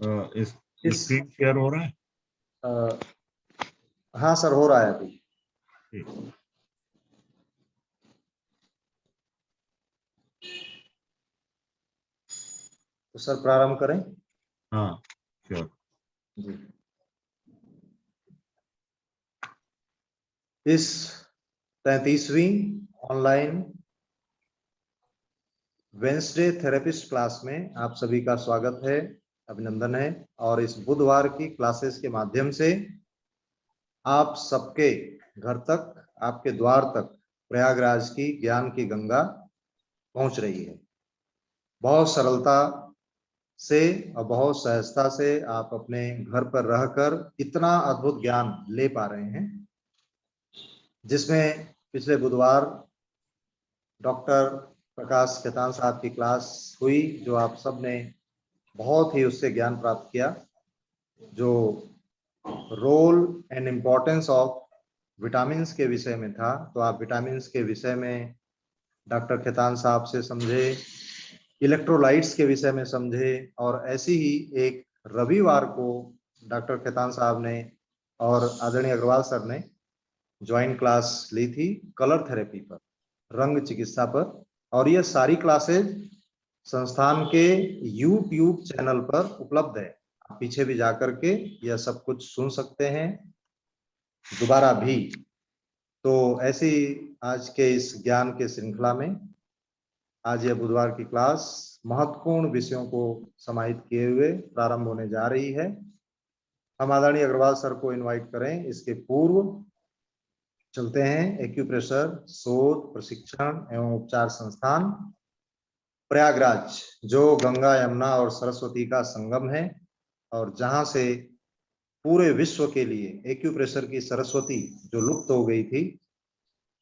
इस screen share हो रहा है? हाँ सर, हो रहा है अभी। ठीक। तो सर प्रारंभ करें? हाँ श्योर जी। इस 33वीं ऑनलाइन वेंसडे थेरेपिस्ट क्लास में आप सभी का स्वागत है, अभिनंदन है। और इस बुधवार की क्लासेस के माध्यम से आप सबके घर तक, आपके द्वार तक प्रयागराज की ज्ञान की गंगा पहुंच रही है। बहुत सरलता से और बहुत सहजता से आप अपने घर पर रहकर इतना अद्भुत ज्ञान ले पा रहे हैं, जिसमें पिछले बुधवार डॉक्टर प्रकाश खेतान साहब की क्लास हुई, जो आप सब ने बहुत ही उससे ज्ञान प्राप्त किया, जो role and importance of vitamins के विषय में था। तो आप विटामिन्स के विषय में डॉक्टर खेतान साहब से समझे, इलेक्ट्रोलाइट्स के विषय में समझे। और ऐसी ही एक रविवार को डॉक्टर खेतान साहब ने और आदरणीय अग्रवाल सर ने ज्वाइंट क्लास ली थी कलर थेरेपी पर, रंग चिकित्सा पर। और ये सारी क्लासेज संस्थान के यूट्यूब चैनल पर उपलब्ध है। आप पीछे भी जाकर के यह सब कुछ सुन सकते हैं दोबारा भी। तो ऐसी आज के इस ज्ञान के श्रृंखला में आज यह बुधवार की क्लास महत्वपूर्ण विषयों को समाहित किए हुए प्रारंभ होने जा रही है। हम आदरणीय अग्रवाल सर को इनवाइट करें। इसके पूर्व चलते हैं एक्यूप्रेशर शोध प्रशिक्षण एवं उपचार संस्थान प्रयागराज, जो गंगा यमुना और सरस्वती का संगम है, और जहां से पूरे विश्व के लिए एक्यूप्रेशर की सरस्वती जो लुप्त हो गई थी,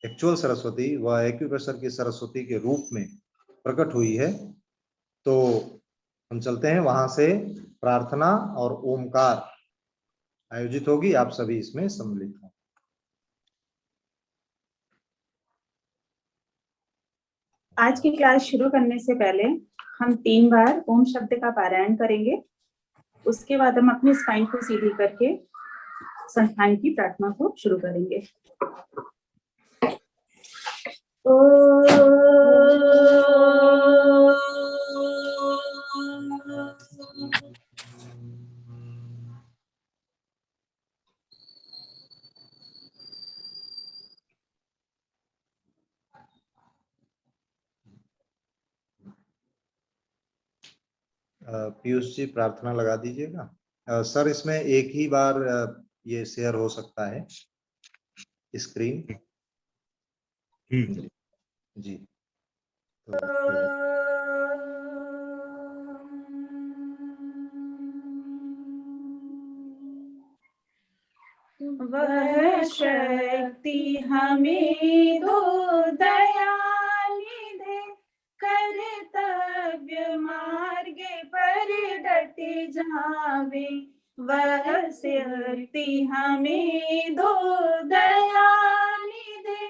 एक्चुअल सरस्वती, वह एक्यूप्रेशर की सरस्वती के रूप में प्रकट हुई है। तो हम चलते हैं वहां से। प्रार्थना और ओमकार आयोजित होगी, आप सभी इसमें सम्मिलित हैं। आज की क्लास शुरू करने से पहले हम 3 बार ओम शब्द का पारायण करेंगे। उसके बाद हम अपनी स्पाइन को सीधी करके संस्थान की प्रार्थना को शुरू करेंगे। पीयूष जी प्रार्थना लगा दीजिएगा। सर इसमें एक ही बार ये शेयर हो सकता है स्क्रीन। ठीक जी। वह शक्ति हमें दो दयालु दे, कर्तव्य मार्ग पर डट जावे। वह शक्ति हमें दो दयालु दे,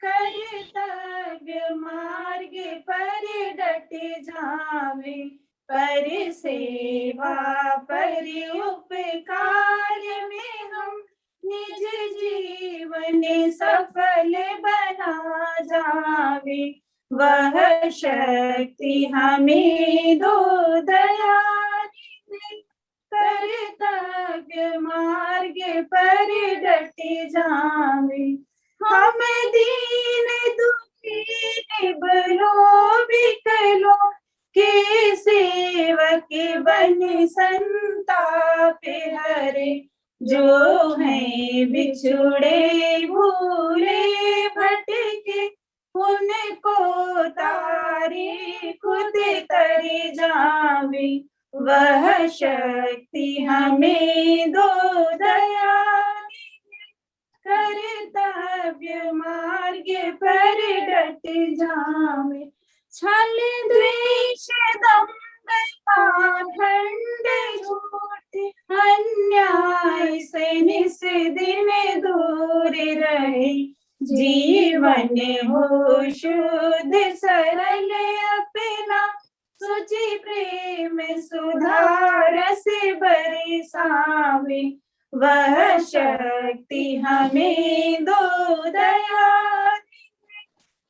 कर्तव्य मार्ग पर डट जावे। पर सेवा पर उपकार में हम निज जीवन सफल बना जावे। वह शक्ति हमें दो दयालु दे, कर्तव्य मार्ग पर डट जावे। हम दीन दुखी निबलो बिकलो के सेवक बन संताप हरे। जो है बिछुड़े भूले भटके, उनको तारे खुद तरे जावे। वह शक्ति हमें दो दयालु दे, कर्तव्य मार्ग पर डट जावे। छल द्वेष दंभ पाखंड झूठ अन्याय से निस दिन दूर रहे। जीवन हो शुद्ध सरल अपना, सुचि प्रेम सुधारस बरसावे, वह शक्ति हमें दो दयाली,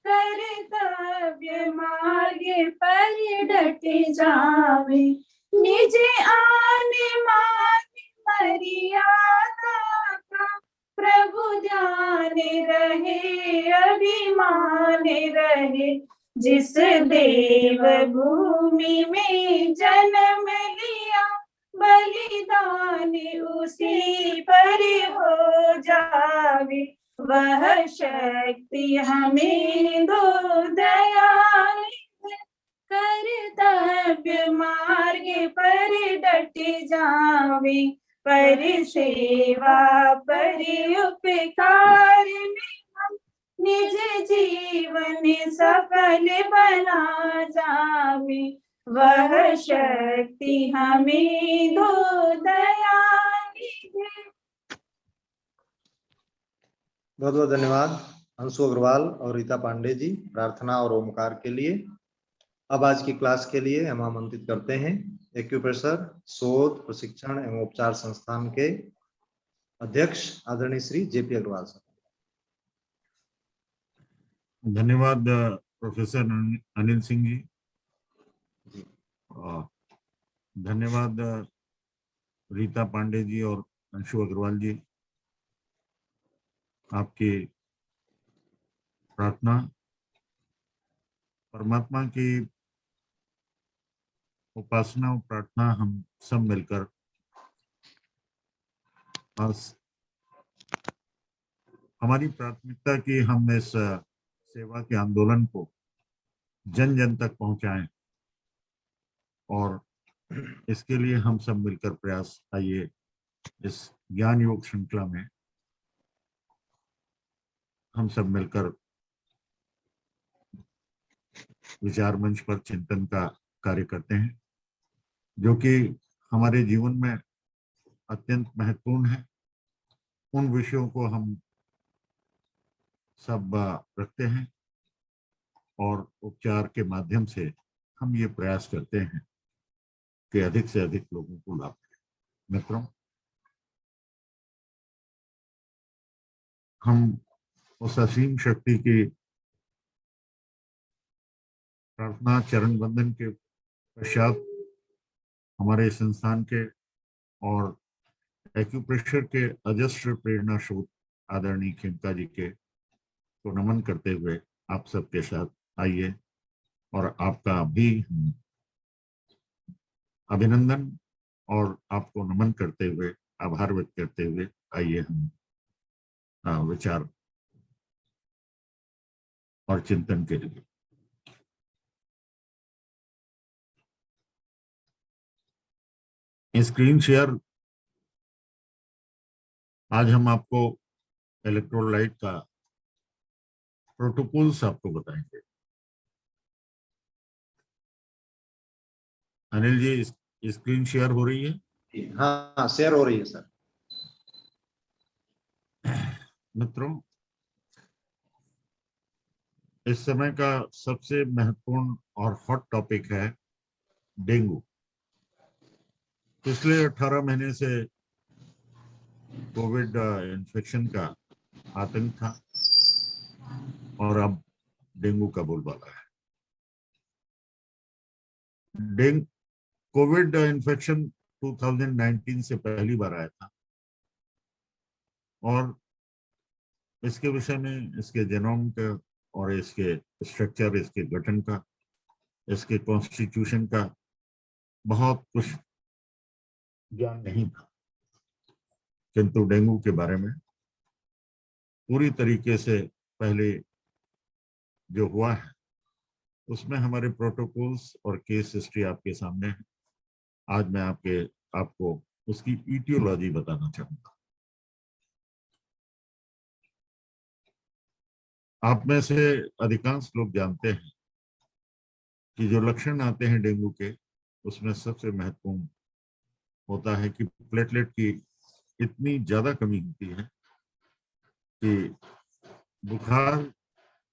कर्तव्य मार्ग पर डट जावे, निज आने मान मर्यादा का प्रभु ध्यान रहे, अभिमान रहे, जिस देव भूमि में जन्म लिया, बलिदान उसी पर हो जावे, वह शक्ति हमें दो दयाली, कर्तव्य मार्ग पर डट जावे, पर सेवा पर उपकार में हम निज जीवन सफल बना जावे, वह शक्ति हमें दो दयाली है। बहुत बहुत धन्यवाद अंशु अग्रवाल और रीता पांडे जी प्रार्थना और ओमकार के लिए। अब आज की क्लास के लिए हम आमंत्रित करते हैं एक्यूप्रेशर शोध प्रशिक्षण एवं उपचार संस्थान के अध्यक्ष आदरणीय श्री जेपी अग्रवाल साहब। धन्यवाद प्रोफेसर अनिल सिंह जी। धन्यवाद रीता पांडे जी और अंशु अग्रवाल जी। आपकी प्रार्थना परमात्मा की उपासना और प्रार्थना हम सब मिलकर हमारी प्राथमिकता की हम इस सेवा के आंदोलन को जन जन तक पहुंचाएं और इसके लिए हम सब मिलकर प्रयास। आइए इस ज्ञान योग श्रृंखला में हम सब मिलकर विचार मंच पर चिंतन का कार्य करते हैं, जो कि हमारे जीवन में अत्यंत महत्वपूर्ण है। उन विषयों को हम सब रखते हैं और उपचार के माध्यम से हम ये प्रयास करते हैं कि अधिक से अधिक लोगों को लाभ मिले। मित्रों, हम उस असीम शक्ति की प्रार्थना चरण वंदन के पश्चात हमारे संस्थान के और एक्यूप्रेशर के अजस्र प्रेरणा स्रोत आदरणीय खिमका जी के को नमन करते हुए आप सबके साथ आइए और आपका भी अभिनंदन और आपको नमन करते हुए आभार व्यक्त करते हुए आइए हम विचार और चिंतन के लिए स्क्रीन शेयर। आज हम आपको इलेक्ट्रोलाइट का प्रोटोकॉल्स आपको बताएंगे। अनिल जी, स्क्रीन शेयर हो रही है? हाँ, शेयर हो रही है सर। मित्रों, इस समय का सबसे महत्वपूर्ण और हॉट टॉपिक है डेंगू। पिछले 18 महीने से कोविड इन्फेक्शन का आतंक था और अब डेंगू का बोलबाला है। कोविड इन्फेक्शन 2019 से पहली बार आया था और इसके विषय में, इसके जेनोम का और इसके स्ट्रक्चर, इसके गठन का, इसके कॉन्स्टिट्यूशन का बहुत कुछ ज्ञान नहीं था, किंतु डेंगू के बारे में पूरी तरीके से पहले जो हुआ है उसमें हमारे प्रोटोकॉल्स और केस हिस्ट्री आपके सामने है। आज मैं आपको उसकी इटियोलॉजी बताना चाहूंगा। आप में से अधिकांश लोग जानते हैं कि जो लक्षण आते हैं डेंगू के, उसमें सबसे महत्वपूर्ण होता है कि प्लेटलेट की इतनी ज्यादा कमी होती है कि बुखार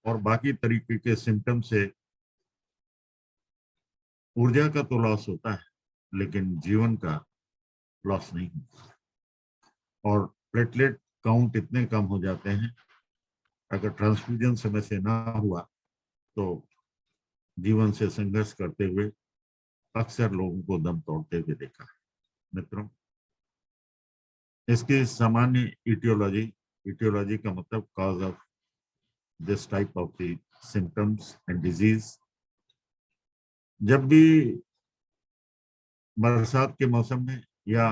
और बाकी तरीके के सिम्टम से ऊर्जा का तो लॉस होता है, लेकिन जीवन का लॉस नहीं होता और प्लेटलेट काउंट इतने कम हो जाते हैं, अगर ट्रांसफ्यूजन समय से ना हुआ तो जीवन से संघर्ष करते हुए अक्सर लोगों को दम तोड़ते हुए देखा है। मित्रों, इसकी सामान्य इटियोलॉजी का मतलब cause of this type of the symptoms and disease. जब भी बरसात के मौसम में या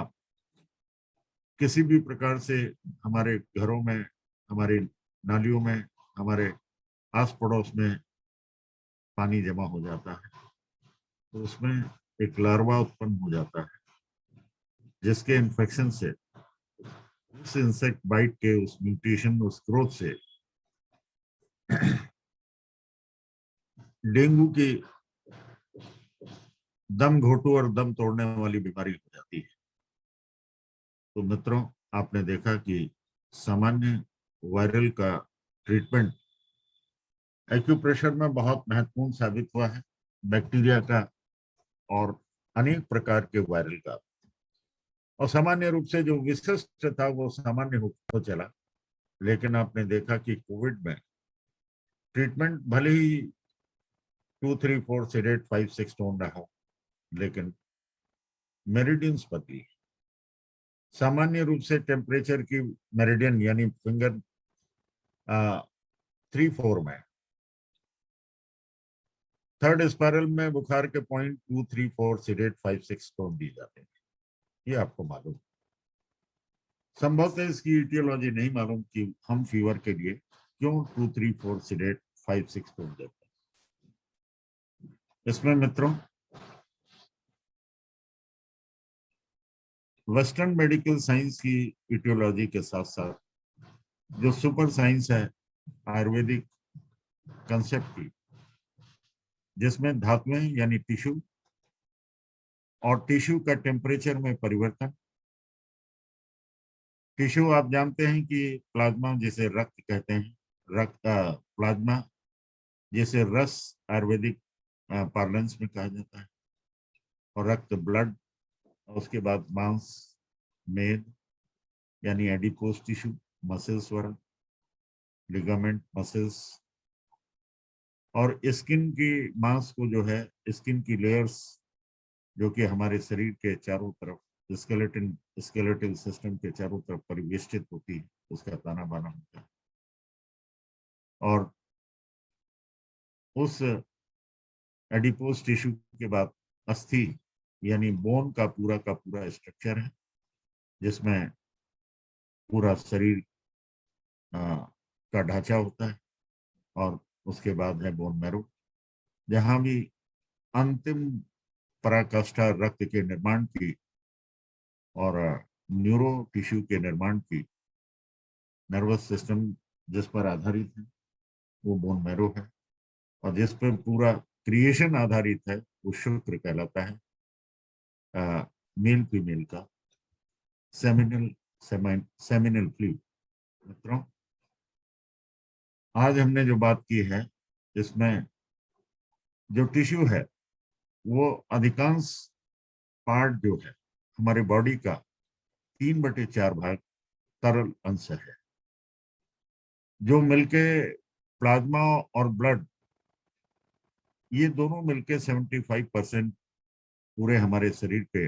किसी भी प्रकार से हमारे घरों में, हमारी नालियों में, हमारे आस पड़ोस में पानी जमा हो जाता है तो उसमें एक लार्वा उत्पन्न हो जाता है, जिसके इन्फेक्शन से, उस इंसेक्ट बाइट के, उस म्यूटेशन, उस ग्रोथ से डेंगू की दम घोटू और दम तोड़ने वाली बीमारी हो जाती है। तो मित्रों, आपने देखा कि सामान्य वायरल का ट्रीटमेंट एक्यूप्रेशर में बहुत महत्वपूर्ण साबित हुआ है, बैक्टीरिया का और अनेक प्रकार के वायरल का। और सामान्य रूप से जो विशिष्ट था वो सामान्य हो चला, लेकिन आपने देखा कि कोविड में ट्रीटमेंट भले ही 2, 3, 4 से 8, 5, 6 टोन रहा, लेकिन मेरिडियंस बदली। सामान्य रूप से टेम्परेचर की मेरिडियन यानी फिंगर 3, 4 में, थर्ड स्पाइरल में बुखार के पॉइंट 2, 3, 4 से 8, 5, 6 टोन दिए जाते हैं। ये आपको मालूम। संभवतः इसकी इटियोलॉजी नहीं मालूम कि हम फीवर के लिए क्यों 2, 3, 4 से 8, 5, 6 टोन देते हैं। इसमें मित्रों, वेस्टर्न मेडिकल साइंस की इटियोलॉजी के साथ साथ जो सुपर साइंस है आयुर्वेदिक कंसेप्ट की, जिसमें धातुएं यानी टिश्यू और टिश्यू का टेम्परेचर में परिवर्तन। टिश्यू आप जानते हैं कि प्लाज्मा, जिसे रक्त कहते हैं, रक्त प्लाज्मा, जिसे रस आयुर्वेदिक पार्लेंस में कहा जाता है, और रक्त ब्लड, और उसके बाद मांस, मेद यानी एडिपोज टिश्यू, मसल्स वगैरह, लिगामेंट, मसल्स, और स्किन की मांस को जो है, स्किन की लेयर्स जो कि हमारे शरीर के चारों तरफ स्केलेटल सिस्टम के चारों तरफ परिवेष्टित होती है, उसका ताना बाना होता है। और उस एडिपोज टिश्यू के बाद अस्थि यानी बोन का पूरा स्ट्रक्चर है, जिसमें पूरा शरीर का ढांचा होता है, और उसके बाद है बोन मैरो, जहां भी अंतिम पराकाष्ठा रक्त के निर्माण की और न्यूरो टिश्यू के निर्माण की, नर्वस सिस्टम जिस पर आधारित है वो बोन मैरो है, और जिस पर पूरा क्रिएशन आधारित है वो शुक्र कहलाता है, मेल फीमेल का सेमिनल फ्लूइड। मित्रों, आज हमने जो बात की है, इसमें जो टिश्यू है वो अधिकांश पार्ट जो है हमारे बॉडी का 3/4 भाग तरल अंश है, जो मिलके प्लाज्मा और ब्लड, ये दोनों मिलके 75% पूरे हमारे शरीर के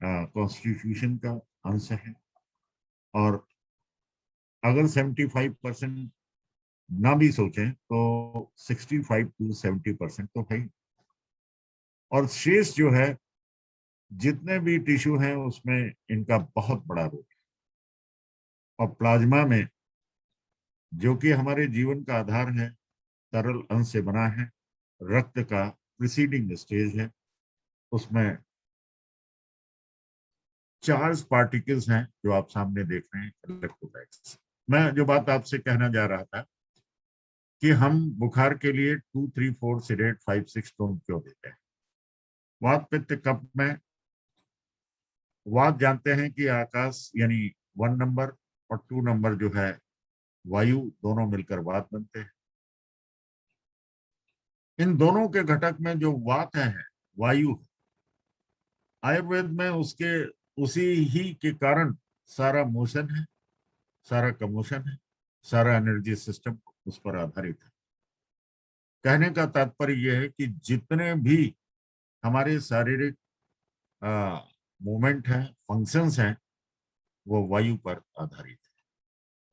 कॉन्स्टिट्यूशन का अंश है। और अगर 75% ना भी सोचें तो 65 to 70% तो है। और शेष जो है, जितने भी टिश्यू हैं उसमें इनका बहुत बड़ा रोल है। और प्लाज्मा में, जो कि हमारे जीवन का आधार है, तरल अंश से बना है, रक्त का प्रीसीडिंग स्टेज है, उसमें चार्ज पार्टिकल्स हैं जो आप सामने देख रहे हैं, इलेक्ट्रोलाइट्स। मैं जो बात आपसे कहना जा रहा था कि हम बुखार के लिए 2, 3, 4 सिडेट 5, 6 टोन क्यों देते हैं। वात पित्त कफ में वात जानते हैं कि आकाश यानी 1 नंबर और 2 नंबर जो है वायु, दोनों मिलकर वात बनते हैं। इन दोनों के घटक में जो वात है वायु, आयुर्वेद में उसी ही के कारण सारा मोशन है, सारा कमोशन है, सारा एनर्जी सिस्टम उस पर आधारित है। कहने का तात्पर्य यह है कि जितने भी हमारे शारीरिक मूवमेंट हैं, फंक्शंस हैं, वो वायु पर आधारित है।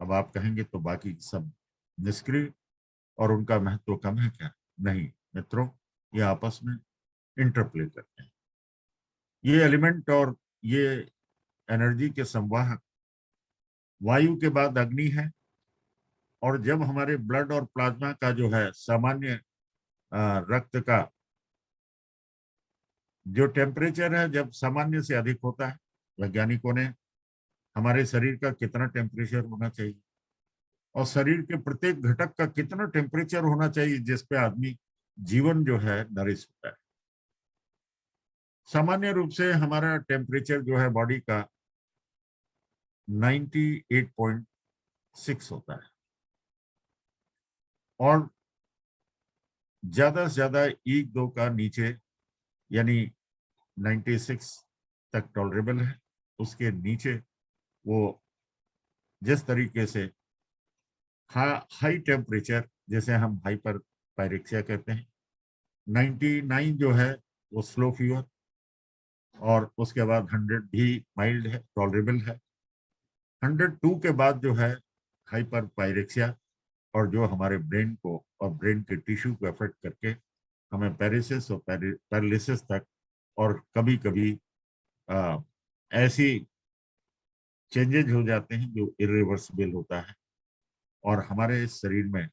अब आप कहेंगे तो बाकी सब निष्क्रिय और उनका महत्व कम है क्या? नहीं मित्रों, ये आपस में इंटरप्ले करते हैं। ये एलिमेंट और ये एनर्जी के संवाहक वायु के बाद अग्नि है, और जब हमारे ब्लड और प्लाज्मा का जो है सामान्य रक्त का जो टेम्परेचर है जब सामान्य से अधिक होता है, वैज्ञानिकों ने हमारे शरीर का कितना टेम्परेचर होना चाहिए और शरीर के प्रत्येक घटक का कितना टेम्परेचर होना चाहिए जिस पे आदमी जीवन जो है नरिश होता है। सामान्य रूप से हमारा टेम्परेचर जो है बॉडी का 98.6 होता है, और ज्यादा से ज्यादा 1-2 का नीचे यानी 96 तक टॉलरेबल है। उसके नीचे वो जिस तरीके से हाई टेम्परेचर, जैसे हम हाइपर पायरेक्सिया कहते हैं, 99 जो है वो स्लो फीवर, और उसके बाद 100 भी माइल्ड है, टॉलरेबल है। 102 के बाद जो है हाइपर पायरेक्सिया, और जो हमारे ब्रेन को और ब्रेन के टिश्यू को अफेक्ट करके हमें पैरालिसिस और पैरालिसिस तक, और कभी कभी ऐसी चेंजेज हो जाते हैं जो इरिवर्सिबल होता है, और हमारे इस शरीर में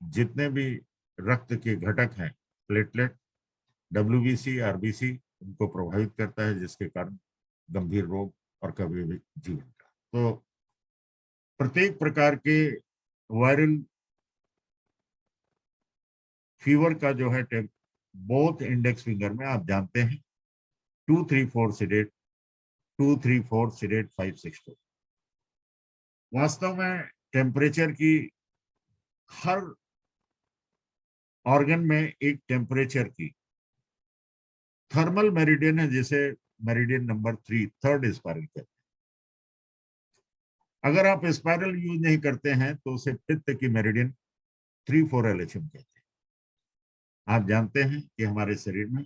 जितने भी रक्त के घटक हैं, प्लेटलेट, डब्ल्यूबीसी, आरबीसी, उनको प्रभावित करता है, जिसके कारण गंभीर रोग और कभी भी जीवन का। तो प्रत्येक प्रकार के वायरल फीवर का जो है बोथ इंडेक्स फिंगर में आप जानते हैं 234 सिडेट, 234 सिडेट 562। वास्तव में टेम्परेचर की हर ऑर्गन में एक टेम्परेचर की थर्मल मेरिडियन है, जिसे मेरिडियन नंबर 3, थर्ड स्पाइरल कहते हैं। अगर आप स्पाइरल यूज नहीं करते हैं तो उसे पित्त की मेरिडियन 3-4 LHM कहते हैं। आप जानते हैं कि हमारे शरीर में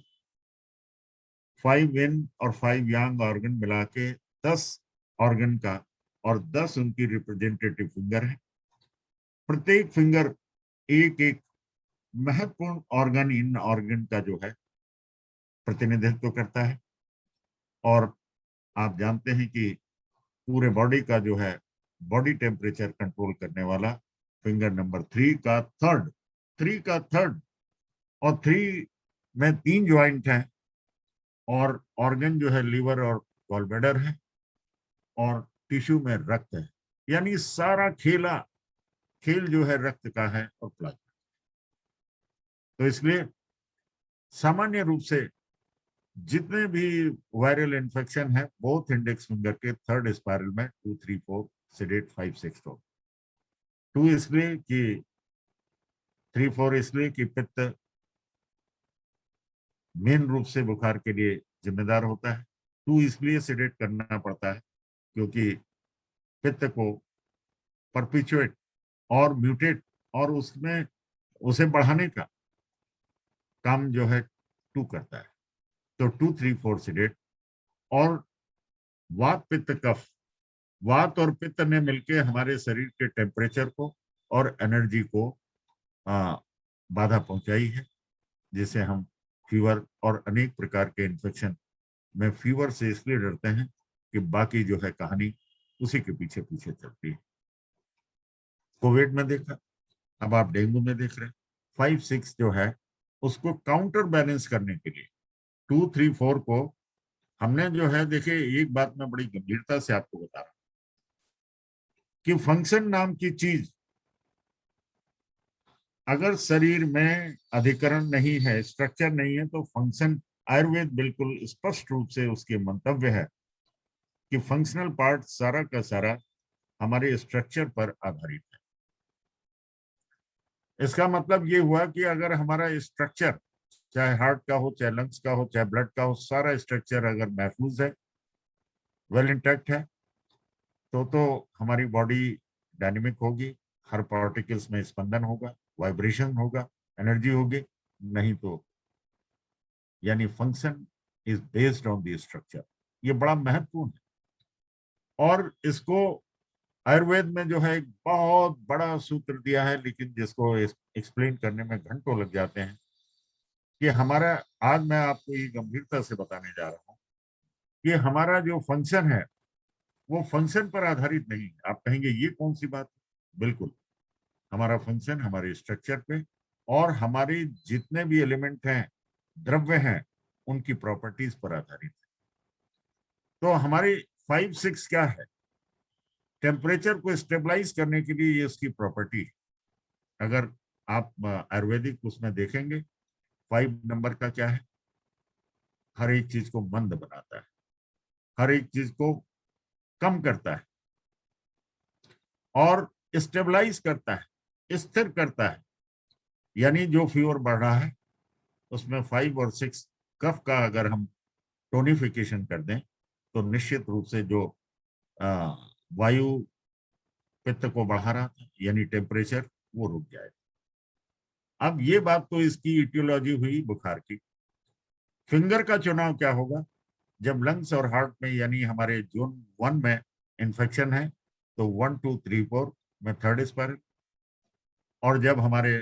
5 yin और 5 yang ऑर्गन मिला के 10 ऑर्गन का और 10 उनकी रिप्रेजेंटेटिव फिंगर है। प्रत्येक फिंगर एक एक महत्वपूर्ण ऑर्गन, इन ऑर्गन का जो है प्रतिनिधित्व करता है। और आप जानते हैं कि पूरे बॉडी का जो है बॉडी टेम्परेचर कंट्रोल करने वाला फिंगर नंबर 3 का थर्ड, और 3 में 3 ज्वाइंट हैं, और ऑर्गन जो है लीवर और गॉलब्लैडर है, और टिश्यू में रक्त है। यानी सारा खेल जो है रक्त का है और प्लाज्मा। तो इसलिए सामान्य रूप से जितने भी वायरल इन्फेक्शन है बोथ इंडेक्स फिंगर के थर्ड स्पाइरल में 234 सिडेट 562। 2 इसलिए कि 3-4 इसलिए कि पित्त मेन रूप से बुखार के लिए जिम्मेदार होता है। 2 इसलिए सिडेट करना पड़ता है क्योंकि पित्त को परपिचुएट और म्यूटेट और उसमें उसे बढ़ाने का काम जो है 2 करता है। तो 2-3-4 सिडेट। और वात पित्त कफ, वात और पित्त ने मिलकर हमारे शरीर के टेम्परेचर को और एनर्जी को बाधा पहुंचाई है, जिसे हम फीवर और अनेक प्रकार के इन्फेक्शन में फीवर से इसलिए डरते हैं कि बाकी जो है कहानी उसी के पीछे पीछे चलती है। कोविड में देखा, अब आप डेंगू में देख रहे हैं। 5-6 जो है उसको काउंटर बैलेंस करने के लिए 2-3-4 को हमने जो है, देखिए एक बात मैं बड़ी गंभीरता से आपको बता रहा हूं कि फंक्शन नाम की चीज अगर शरीर में अधिकरण नहीं है, स्ट्रक्चर नहीं है, तो फंक्शन, आयुर्वेद बिल्कुल स्पष्ट रूप से उसके मंतव्य है कि फंक्शनल पार्ट सारा का सारा हमारे स्ट्रक्चर पर आधारित है। इसका मतलब ये हुआ कि अगर हमारा स्ट्रक्चर, चाहे हार्ट का हो, चाहे लंग्स का हो, चाहे ब्लड का हो, सारा स्ट्रक्चर अगर महफूज है वेल इंटैक्ट है तो हमारी बॉडी डायनेमिक होगी, हर पार्टिकल्स में स्पंदन होगा, वाइब्रेशन होगा, एनर्जी होगी। नहीं तो यानी function is based on the structure. ये बड़ा महत्वपूर्ण है और इसको आयुर्वेद में जो है एक बहुत बड़ा सूत्र दिया है, लेकिन जिसको एक्सप्लेन करने में घंटों लग जाते हैं। कि हमारा, आज मैं आपको ये गंभीरता से बताने जा रहा हूँ कि हमारा जो फंक्शन है वो फंक्शन पर आधारित नहीं है। आप कहेंगे ये कौन सी बात है? बिल्कुल, हमारा फंक्शन हमारे स्ट्रक्चर पे और हमारे जितने भी एलिमेंट हैं, द्रव्य हैं, उनकी प्रॉपर्टीज पर आधारित है। तो हमारी 5-6 क्या है? टेम्परेचर को स्टेबलाइज करने के लिए ये उसकी प्रॉपर्टी है। अगर आप आयुर्वेदिक उसमें देखेंगे 5 नंबर का क्या है? हर एक चीज को मंद बनाता है, हर एक चीज को कम करता है और स्टेबलाइज करता है, स्थिर करता है। यानी जो फीवर बढ़ रहा है उसमें 5 और 6 कफ का अगर हम टोनिफिकेशन कर दें तो निश्चित रूप से जो वायु पित्त को बढ़ा रहा था यानी टेम्परेचर, वो रुक जाएगा। अब ये बात तो इसकी इटियोलॉजी हुई बुखार की। फिंगर का चुनाव क्या होगा? जब लंग्स और हार्ट में यानी हमारे जोन 1 में इंफेक्शन है तो 1 2 3 4 में थर्ड स्पाइरल। और जब हमारे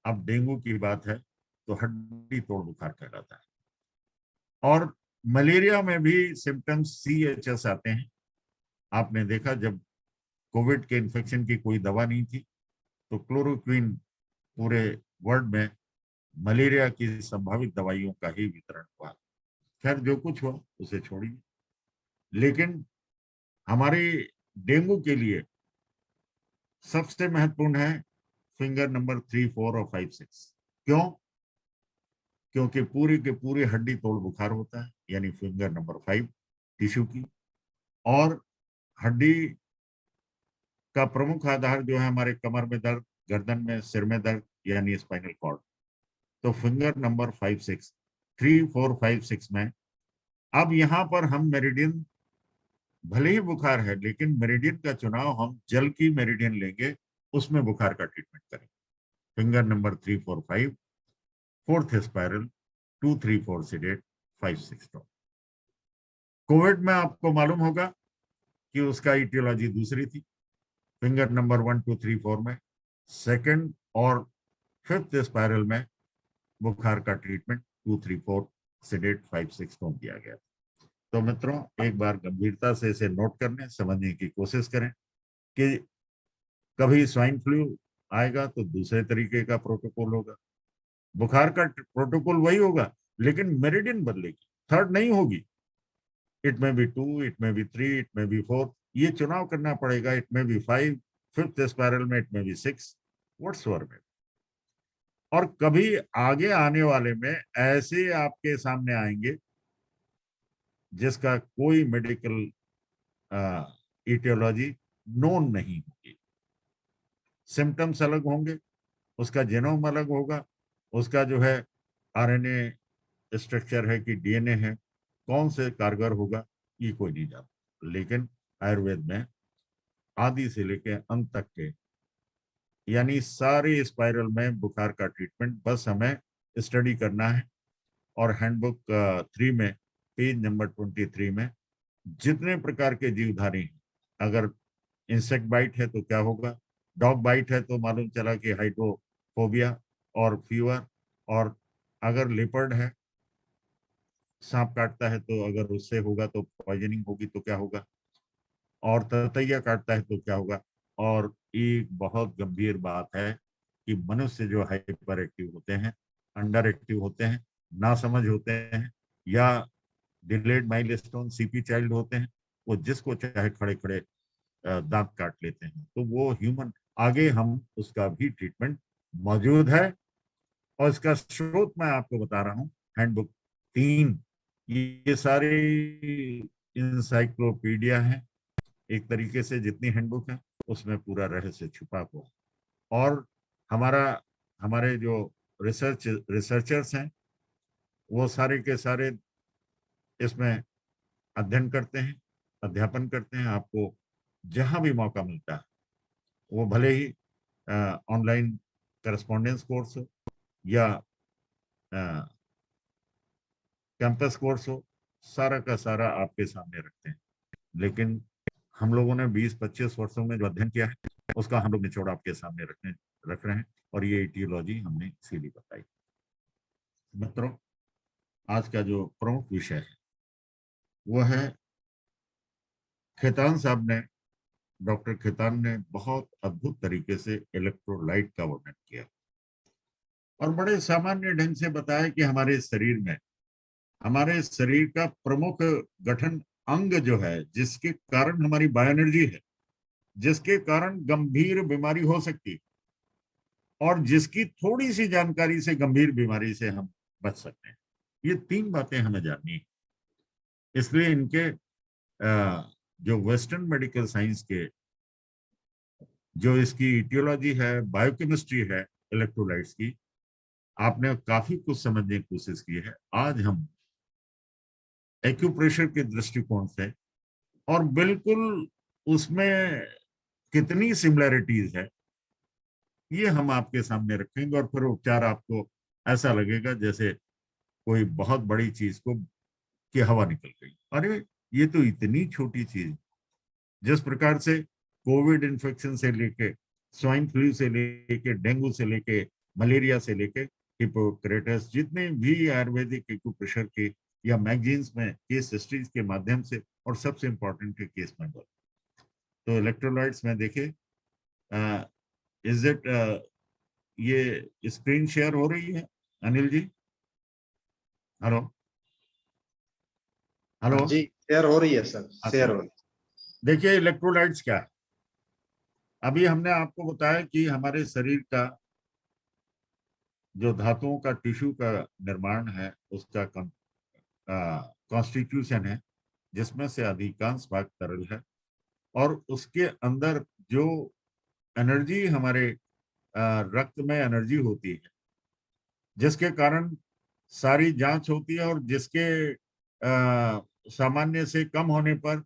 अब डेंगू की बात है तो हड्डी तोड़ बुखार कहलाता है। और मलेरिया में भी सिम्टम्स CHS आते हैं। आपने देखा जब कोविड के इन्फेक्शन की कोई दवा नहीं थी तो क्लोरोक्विन पूरे वर्ल्ड में मलेरिया की संभावित दवाइयों का ही वितरण हुआ। खैर जो कुछ हुआ उसे छोड़िए, लेकिन हमारे डेंगू के लिए सबसे महत्वपूर्ण है फिंगर नंबर 3 4 और 5 6। क्यों? क्योंकि पूरी के पूरी हड्डी तोड़ बुखार होता है यानी फिंगर नंबर 5 टिश्यू की। और हड्डी का प्रमुख आधार जो है हमारे कमर में दर्द, गर्दन में, सिर में दर्द यानी स्पाइनल कॉर्ड। तो फिंगर नंबर 5 6 3 4 5 6 में अब यहाँ पर हम मेरिडियन, भले ही बुखार है लेकिन मेरिडियन का चुनाव हम जल की मेरिडियन लेंगे, उसमें बुखार का ट्रीटमेंट करेंगे। Finger number 3 4 5, fourth spiral, 2 3 4 sedate, 5 6 stop. Covid में आपको मालूम होगा कि उसका इटियोलॉजी दूसरी थी। फिंगर नंबर 1 2 3 4 में सेकंड और फिफ्थ स्पाइरल में बुखार का ट्रीटमेंट 2 3 4 सेडेट 5 6 स्टॉप दिया गया। तो मित्रों, एक बार गंभीरता से इसे नोट करने समझने की कोशिश करें कि कभी स्वाइन फ्लू आएगा तो दूसरे तरीके का प्रोटोकॉल होगा, बुखार का प्रोटोकॉल वही होगा लेकिन मेरिडियन बदलेगी, थर्ड नहीं होगी। इट में बी 2, इट में बी 3, इट में बी 4, ये चुनाव करना पड़ेगा। इट में बी 5, फिफ्थ स्पाइरल में इट में बी 6, व्हाट्सएवर में। और कभी आगे आने वाले में ऐसे आपके सामने आएंगे जिसका कोई मेडिकल इटियोलॉजी नोन नहीं होगी। सिम्टम्स अलग होंगे, उसका जेनोम अलग होगा, उसका जो है आरएनए स्ट्रक्चर है कि डीएनए है, कौन से कारगर होगा ये कोई नहीं जानता। लेकिन आयुर्वेद में आदि से लेकर अंत तक के यानी सारे स्पाइरल में बुखार का ट्रीटमेंट बस हमें स्टडी करना है। और हैंडबुक 3 में पेज नंबर 23 में जितने प्रकार के जीवधारी हैं, अगर इंसेक्ट बाइट है तो क्या होगा, डॉग बाइट है तो मालूम चला कि हाइड्रोफोबिया और फीवर, और अगर लेपर्ड है, सांप काटता है तो अगर उससे होगा तो पॉइजनिंग होगी तो क्या होगा, और ततैया काटता है तो क्या होगा। और एक बहुत गंभीर बात है कि मनुष्य जो हाइपर एक्टिव होते हैं, अंडर एक्टिव होते हैं, नासमझ होते हैं या डिलेड माइलस्टोन सीपी चाइल्ड होते हैं, वो जिसको चाहे खड़े खड़े दांत काट लेते हैं। तो वो ह्यूमन, आगे हम उसका भी ट्रीटमेंट मौजूद है। और इसका स्रोत मैं आपको बता रहा हूँ, हैंडबुक 3, ये सारी इंसाइक्लोपीडिया है एक तरीके से। जितनी हैंडबुक है उसमें पूरा रहस्य छुपा हुआ है। और हमारा हमारे जो रिसर्चर्स हैं वो सारे के सारे इसमें अध्ययन करते हैं अध्यापन करते हैं। आपको जहां भी मौका मिलता है, वो भले ही ऑनलाइन करस्पॉन्डेंस कोर्स हो या कैंपस कोर्स हो, सारा का सारा आपके सामने रखते हैं। लेकिन हम लोगों ने 20-25 वर्षों में जो अध्ययन किया है, उसका हम लोग निचोड़ आपके सामने रख रहे हैं, और ये इटियोलॉजी हमने इसीलिए बताई। मित्रों, आज का जो प्रमुख विषय है वो है, खेतान साहब ने, डॉक्टर खेतान ने बहुत अद्भुत तरीके से इलेक्ट्रोलाइट का वर्णन किया और बड़े सामान्य ढंग से बताया कि हमारे शरीर का प्रमुख गठन अंग जो है, जिसके कारण हमारी बायोएनर्जी है, जिसके कारण गंभीर बीमारी हो सकती है, और जिसकी थोड़ी सी जानकारी से गंभीर बीमारी से हम बच सकते हैं। ये 3 बातें हमें जाननी है। इसलिए इनके जो वेस्टर्न मेडिकल साइंस के जो इसकी इटियोलॉजी है, बायोकेमिस्ट्री है इलेक्ट्रोलाइट्स की, आपने काफी कुछ समझने की कोशिश की है। आज हम एक्यूप्रेशर के दृष्टिकोण से, और बिल्कुल उसमें कितनी सिमिलैरिटीज है, ये हम आपके सामने रखेंगे, और फिर उपचार आपको ऐसा लगेगा जैसे कोई बहुत बड़ी चीज को की हवा निकल गई। अरे ये तो इतनी छोटी चीज। जिस प्रकार से कोविड इन्फेक्शन से लेके, स्वाइन फ्लू से लेके, डेंगू से लेके, मलेरिया से लेके हिपोक्रेटस, जितने भी आयुर्वेदिक एक्यूप्रेशर के या मैगजीन्स में केस हिस्ट्रीज के माध्यम से, और सबसे इंपॉर्टेंट है केस नंबर। तो इलेक्ट्रोलाइट्स में देखिए, इज इट ये स्क्रीन शेयर हो रही है अनिल जी? Hello hello. जी शेयर हो रही है सर, अच्छा, शेयर हो रही है। देखिए इलेक्ट्रोलाइट्स क्या है। अभी हमने आपको बताया कि हमारे शरीर का जो धातुओं का, टिश्यू का निर्माण है, उसका कॉन्स्टिट्यूशन है, जिसमें से अधिकांश भाग तरल है, और उसके अंदर जो एनर्जी हमारे रक्त में एनर्जी होती है, जिसके कारण सारी जांच होती है, और जिसके सामान्य से कम होने पर,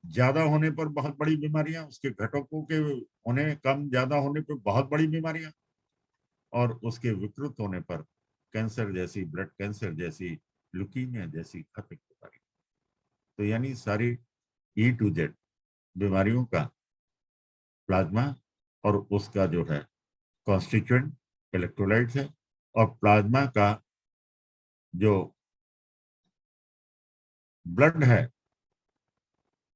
ज्यादा होने पर बहुत बड़ी बीमारियां, उसके घटकों के होने कम ज्यादा होने पर बहुत बड़ी बीमारियां, और उसके विकृत होने पर कैंसर जैसी, ब्लड कैंसर जैसी, ल्यूकीमिया जैसी घातक बीमारी। तो यानी सारी E to Z बीमारियों का प्लाज्मा और उसका जो है कॉन्स्टिट्यूएंट इलेक्ट्रोलाइट्स है, और प्लाज्मा का जो ब्लड है,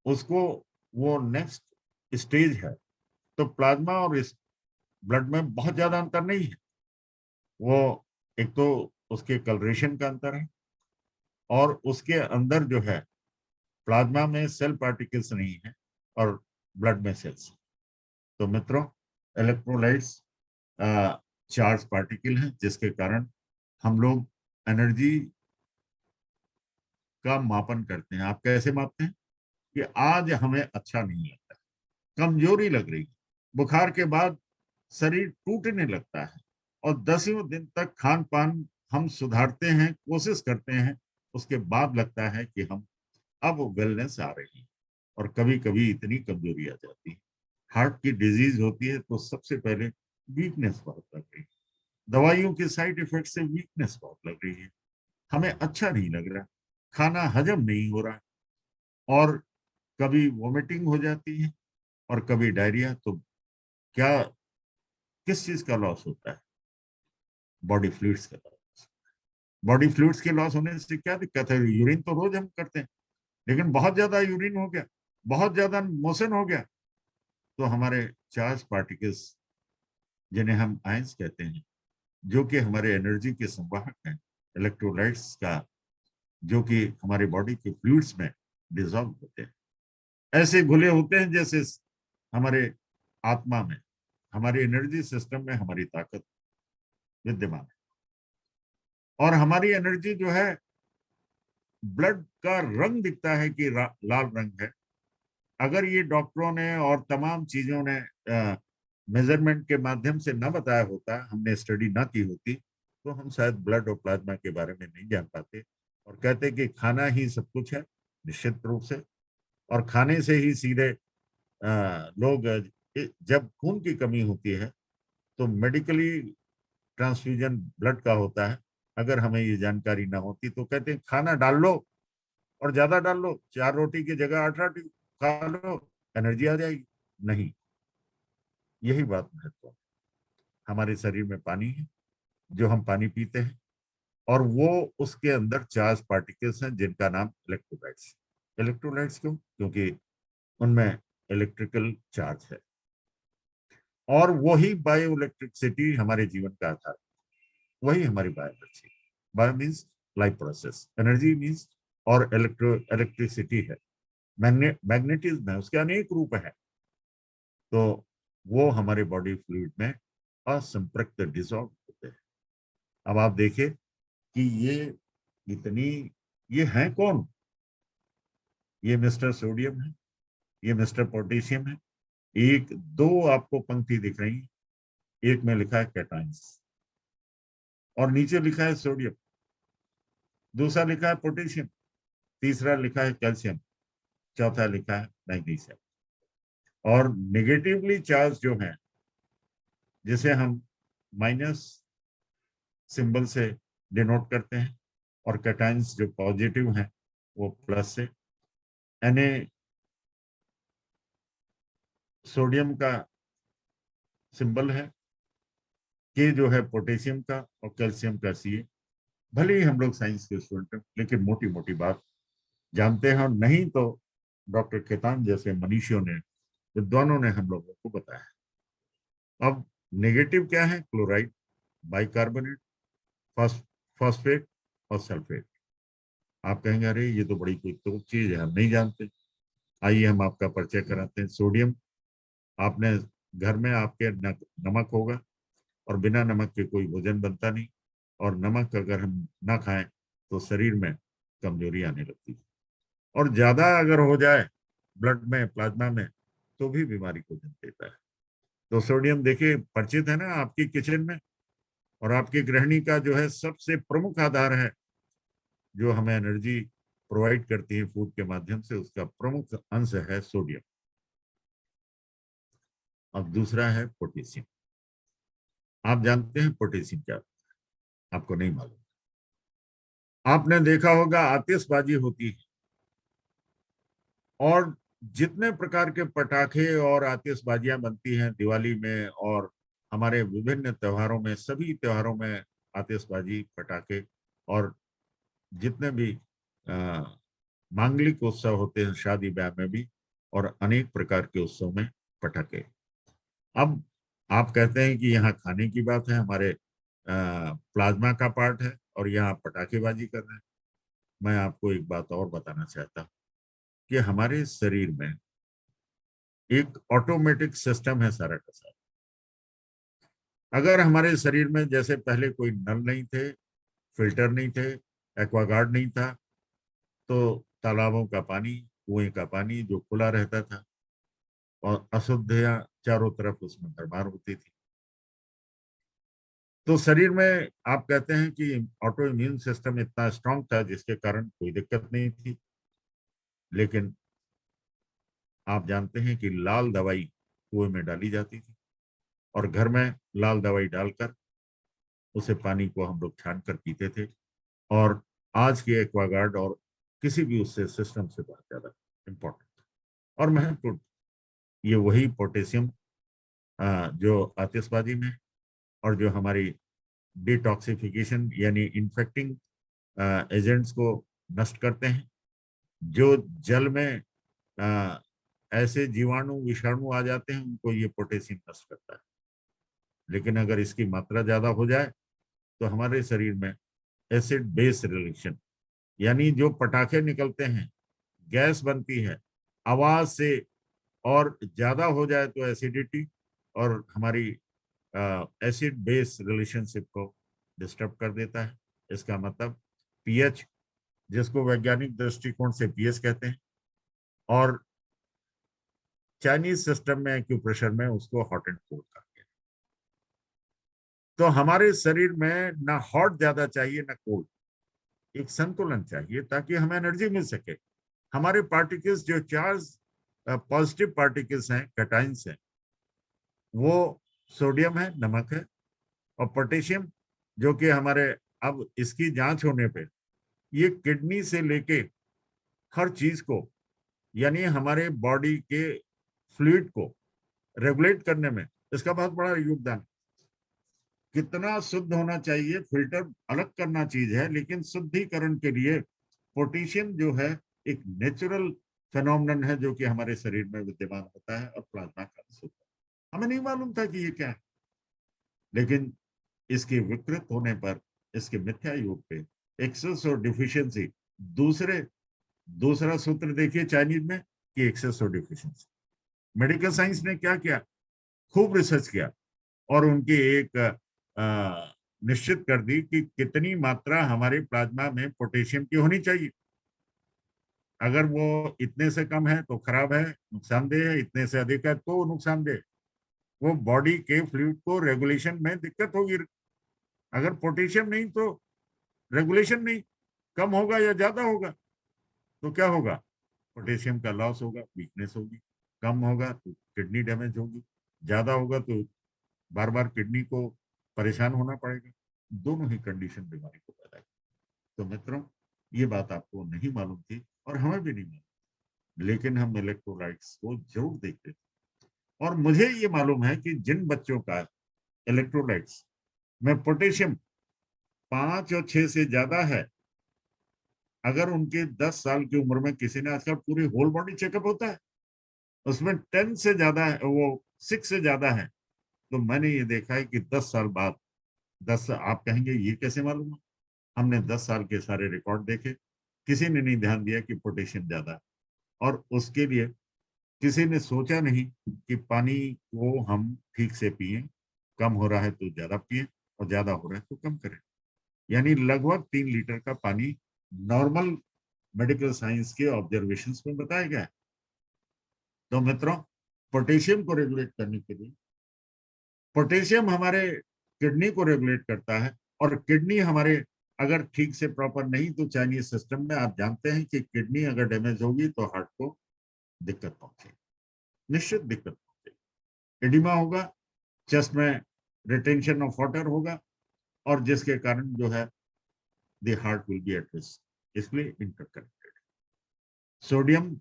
उसको वो नेक्स्ट स्टेज है। तो प्लाज्मा और इस ब्लड में बहुत ज्यादा अंतर नहीं है। वो एक तो उसके कलरेशन का अंतर है, और उसके अंदर जो है प्लाज्मा में सेल पार्टिकल्स नहीं है, और ब्लड में सेल्स। तो मित्रों, इलेक्ट्रोलाइट्स चार्ज पार्टिकल हैं, जिसके कारण हम लोग एनर्जी का मापन करते हैं। आप कैसे मापते हैं? कि आज हमें अच्छा नहीं लगता, कमजोरी लग रही है, बुखार के बाद शरीर टूटने लगता है, और 10वें दिन तक खान पान हम सुधारते हैं, कोशिश करते हैं, उसके बाद लगता है कि हम अब वेलनेस आ रही है। और कभी कभी इतनी कमजोरी आ जाती है, हार्ट की डिजीज होती है, तो सबसे पहले वीकनेस बहुत लग रही है, दवाइयों के साइड इफेक्ट से वीकनेस बहुत लग रही है, हमें अच्छा नहीं लग रहा, खाना हजम नहीं हो रहा, और कभी वोमिटिंग हो जाती है, और कभी डायरिया। तो क्या, किस चीज का लॉस होता है? बॉडी फ्लूइड्स का लॉस। बॉडी फ्लूइड्स के लॉस होने से क्या दिक्कत है? यूरिन तो रोज हम करते हैं, लेकिन बहुत ज्यादा यूरिन हो गया, बहुत ज्यादा मोशन हो गया, तो हमारे चार्ज पार्टिकल्स, जिन्हें हम आयंस कहते हैं, जो कि हमारे एनर्जी के संवाहक हैं, इलेक्ट्रोलाइट्स का, जो कि हमारे बॉडी के फ्लूइड्स में डिजॉल्व होते हैं, ऐसे घुले होते हैं जैसे हमारे आत्मा में, हमारे एनर्जी सिस्टम में हमारी ताकत विद्यमान है। और हमारी एनर्जी जो है, ब्लड का रंग दिखता है कि लाल रंग है। अगर ये डॉक्टरों ने और तमाम चीजों ने मेजरमेंट के माध्यम से न बताया होता, हमने स्टडी ना की होती, तो हम शायद ब्लड और प्लाज्मा के बारे में नहीं जान पाते, और कहते कि खाना ही सब कुछ है। निश्चित रूप से और खाने से ही सीधे लोग जब खून की कमी होती है तो मेडिकली ट्रांसफ्यूजन ब्लड का होता है। अगर हमें ये जानकारी ना होती तो कहते हैं खाना डाल लो और ज्यादा डाल लो, 4 रोटी की जगह 8 रोटी खा लो, एनर्जी आ जाएगी। नहीं, यही बात महत्व है। हमारे शरीर में पानी है, जो हम पानी पीते हैं, और वो उसके अंदर चार्ज पार्टिकल्स हैं जिनका नाम इलेक्ट्रोलाइट्स। इलेक्ट्रोलाइट्स क्यों? क्योंकि उनमें इलेक्ट्रिकल चार्ज है, और वही बायो इलेक्ट्रिसिटी हमारे जीवन का आधार है। वही हमारी bio energy. Bio means life process, energy means और इलेक्ट्रिसिटी है, मैग्नेटिज्म है, उसके अनेक रूप है। तो वो हमारे बॉडी फ्लूइड में असंपृक्त डिसॉल्व होते हैं। अब आप देखिए कि इतनी ये है कौन? ये मिस्टर सोडियम है, ये मिस्टर पोटेशियम है। एक दो आपको पंक्ति दिख रही है, एक में लिखा है कैटायंस और नीचे लिखा है सोडियम, दूसरा लिखा है पोटेशियम, तीसरा लिखा है कैल्शियम, चौथा लिखा है मैग्नीशियम। और नेगेटिवली चार्ज जो है, जिसे हम माइनस सिंबल से डिनोट करते हैं, और कैटायंस जो पॉजिटिव हैं वो प्लस से। यानी सोडियम का सिंबल है, के जो है पोटेशियम का, और कैल्शियम का सी। भले ही हम लोग साइंस के स्टूडेंट हैं, लेकिन मोटी मोटी बात जानते हैं, और नहीं तो डॉक्टर खेतान जैसे मनीषियों ने, विद्वानों ने हम लोगों को बताया। अब नेगेटिव क्या है? क्लोराइड, बाइकार्बोनेट, फॉस्फेट और सल्फेट। आप कहेंगे अरे ये तो बड़ी कोई तो चीज है, हम नहीं जानते। आइए हम आपका परिचय कराते हैं। सोडियम, आपने घर में आपके नमक होगा, और बिना नमक के कोई भोजन बनता नहीं, और नमक अगर हम ना खाएं तो शरीर में कमजोरी आने लगती है, और ज्यादा अगर हो जाए ब्लड में, प्लाज्मा में, तो भी बीमारी को जन्म देता है। तो सोडियम देखिए परिचित है ना आपकी किचन में, और आपकी गृहिणी का जो है सबसे प्रमुख आधार है, जो हमें एनर्जी प्रोवाइड करती है फूड के माध्यम से, उसका प्रमुख अंश है सोडियम। अब दूसरा है पोटेशियम। आप जानते हैं पोटेशियम क्या होता है? आपको नहीं मालूम। आपने देखा होगा आतिशबाजी होती है, और जितने प्रकार के पटाखे और आतिशबाजियां बनती हैं दिवाली में और हमारे विभिन्न त्योहारों में, सभी त्योहारों में आतिशबाजी, पटाखे, और जितने भी मांगलिक उत्सव होते हैं, शादी ब्याह में भी, और अनेक प्रकार के उत्सव में पटाखे। अब आप कहते हैं कि यहाँ खाने की बात है, हमारे प्लाज्मा का पार्ट है, और यहाँ पटाखेबाजी कर रहे हैं। मैं आपको एक बात और बताना चाहता हूँ कि हमारे शरीर में एक ऑटोमेटिक सिस्टम है सारा का सारा। अगर हमारे शरीर में जैसे पहले कोई नल नहीं थे, फिल्टर नहीं थे, एक्वागार्ड नहीं था, तो तालाबों का पानी, कुएं का पानी जो खुला रहता था, और अशुद्धियां चारों तरफ उसमें भरमार होती थी। तो शरीर में आप कहते हैं कि ऑटो इम्यून सिस्टम इतना स्ट्रांग था जिसके कारण कोई दिक्कत नहीं थी। लेकिन आप जानते हैं कि लाल दवाई कुएं में डाली जाती थी, और घर में लाल दवाई डालकर उसे पानी को हम लोग छान कर पीते थे, और आज के एक्वागार्ड और किसी भी उससे सिस्टम से बहुत ज्यादा इम्पोर्टेंट और महत्वपूर्ण ये वही पोटेशियम जो आतिशबाजी में, और जो हमारी डिटॉक्सिफिकेशन यानी इन्फेक्टिंग एजेंट्स को नष्ट करते हैं। जो जल में ऐसे जीवाणु, विषाणु आ जाते हैं, उनको ये पोटेशियम नष्ट करता है। लेकिन अगर इसकी मात्रा ज्यादा हो जाए तो हमारे शरीर में एसिड बेस रिलेशन, यानी जो पटाखे निकलते हैं, गैस बनती है आवाज से, और ज्यादा हो जाए तो एसिडिटी, और हमारी एसिड बेस रिलेशनशिप को डिस्टर्ब कर देता है। इसका मतलब पीएच, जिसको वैज्ञानिक दृष्टिकोण से पीएच कहते हैं, और चाइनीज सिस्टम में एक्यूप्रेशर में उसको हॉट एंड कोल्ड कहते हैं। तो हमारे शरीर में ना हॉट ज्यादा चाहिए ना कोल्ड, एक संतुलन चाहिए ताकि हमें एनर्जी मिल सके। हमारे पार्टिकल्स जो चार्ज पॉजिटिव पार्टिकल्स हैं, कैटाइंस हैं, वो सोडियम है, नमक है, और पोटेशियम जो कि हमारे अब इसकी जांच होने पे ये किडनी से लेके हर चीज को, यानी हमारे बॉडी के फ्लूइड को रेगुलेट करने में इसका बहुत बड़ा योगदान है। कितना शुद्ध होना चाहिए, फिल्टर अलग करना चीज है, लेकिन शुद्धिकरण के लिए पोटेशियम जो है एक नेचुरल फेनोमेनन है जो कि हमारे शरीर में विद्यमान होता है और प्लाज्मा का अंश होता है। हमें नहीं मालूम था कि ये क्या है, लेकिन इसके विकृत होने पर, इसके मिथ्या योग पे एक्सेस और डिफिशियंसी, दूसरा सूत्र देखिए चाइनीज में कि एक्सेस और डिफिशियंसी। मेडिकल साइंस ने क्या किया, खूब रिसर्च किया और उनकी एक निश्चित कर दी कि कितनी मात्रा हमारे प्लाज्मा में पोटेशियम की होनी चाहिए। अगर वो इतने से कम है तो खराब है, नुकसानदेह है, इतने से अधिक है तो नुकसानदेह। वो बॉडी के फ्लूइड को रेगुलेशन में दिक्कत होगी। अगर पोटेशियम नहीं तो रेगुलेशन नहीं, कम होगा या ज्यादा होगा तो क्या होगा, पोटेशियम का लॉस होगा, वीकनेस होगी। कम होगा तो किडनी डैमेज होगी, ज्यादा होगा तो बार बार किडनी को परेशान होना पड़ेगा। दोनों ही कंडीशन बीमारी को पैदा की। तो मित्रों, ये बात आपको नहीं मालूम थी और हमें भी नहीं मालूम, लेकिन हम इलेक्ट्रोलाइट्स को जरूर देखते थे। और मुझे ये मालूम है कि जिन बच्चों का इलेक्ट्रोलाइट्स में पोटेशियम 5 और 6 से ज्यादा है, अगर उनके 10 साल की उम्र में किसी ने, आजकल पूरी होल बॉडी चेकअप होता है, उसमें 10 से ज्यादा है, वो 6 से ज्यादा है, तो मैंने ये देखा है कि 10 साल बाद, 10, आप कहेंगे ये कैसे मालूम है? हमने 10 साल के सारे रिकॉर्ड देखे, किसी ने नहीं ध्यान दिया कि पोटेशियम ज्यादा है, और उसके लिए किसी ने सोचा नहीं कि पानी को हम ठीक से पिए, कम हो रहा है तो ज्यादा पिए और ज्यादा हो रहा है तो कम करें। यानी लगभग 3 लीटर का पानी नॉर्मल मेडिकल साइंस के ऑब्जर्वेशंस में बताया गया है। तो मित्रों, पोटेशियम को रेगुलेट करने के लिए, पोटेशियम हमारे किडनी को रेगुलेट करता है, और किडनी हमारे अगर ठीक से प्रॉपर नहीं, तो चाइनीज सिस्टम में आप जानते हैं कि किडनी अगर डैमेज होगी तो हार्ट को दिक्कत पहुंचेगी, निश्चित दिक्कत पहुंचेगी। एडिमा होगा, चेस्ट में रिटेंशन ऑफ वाटर होगा, और जिसके कारण जो है the heart will be at risk, इसलिए इंटरकनेक्टेड। सोडियम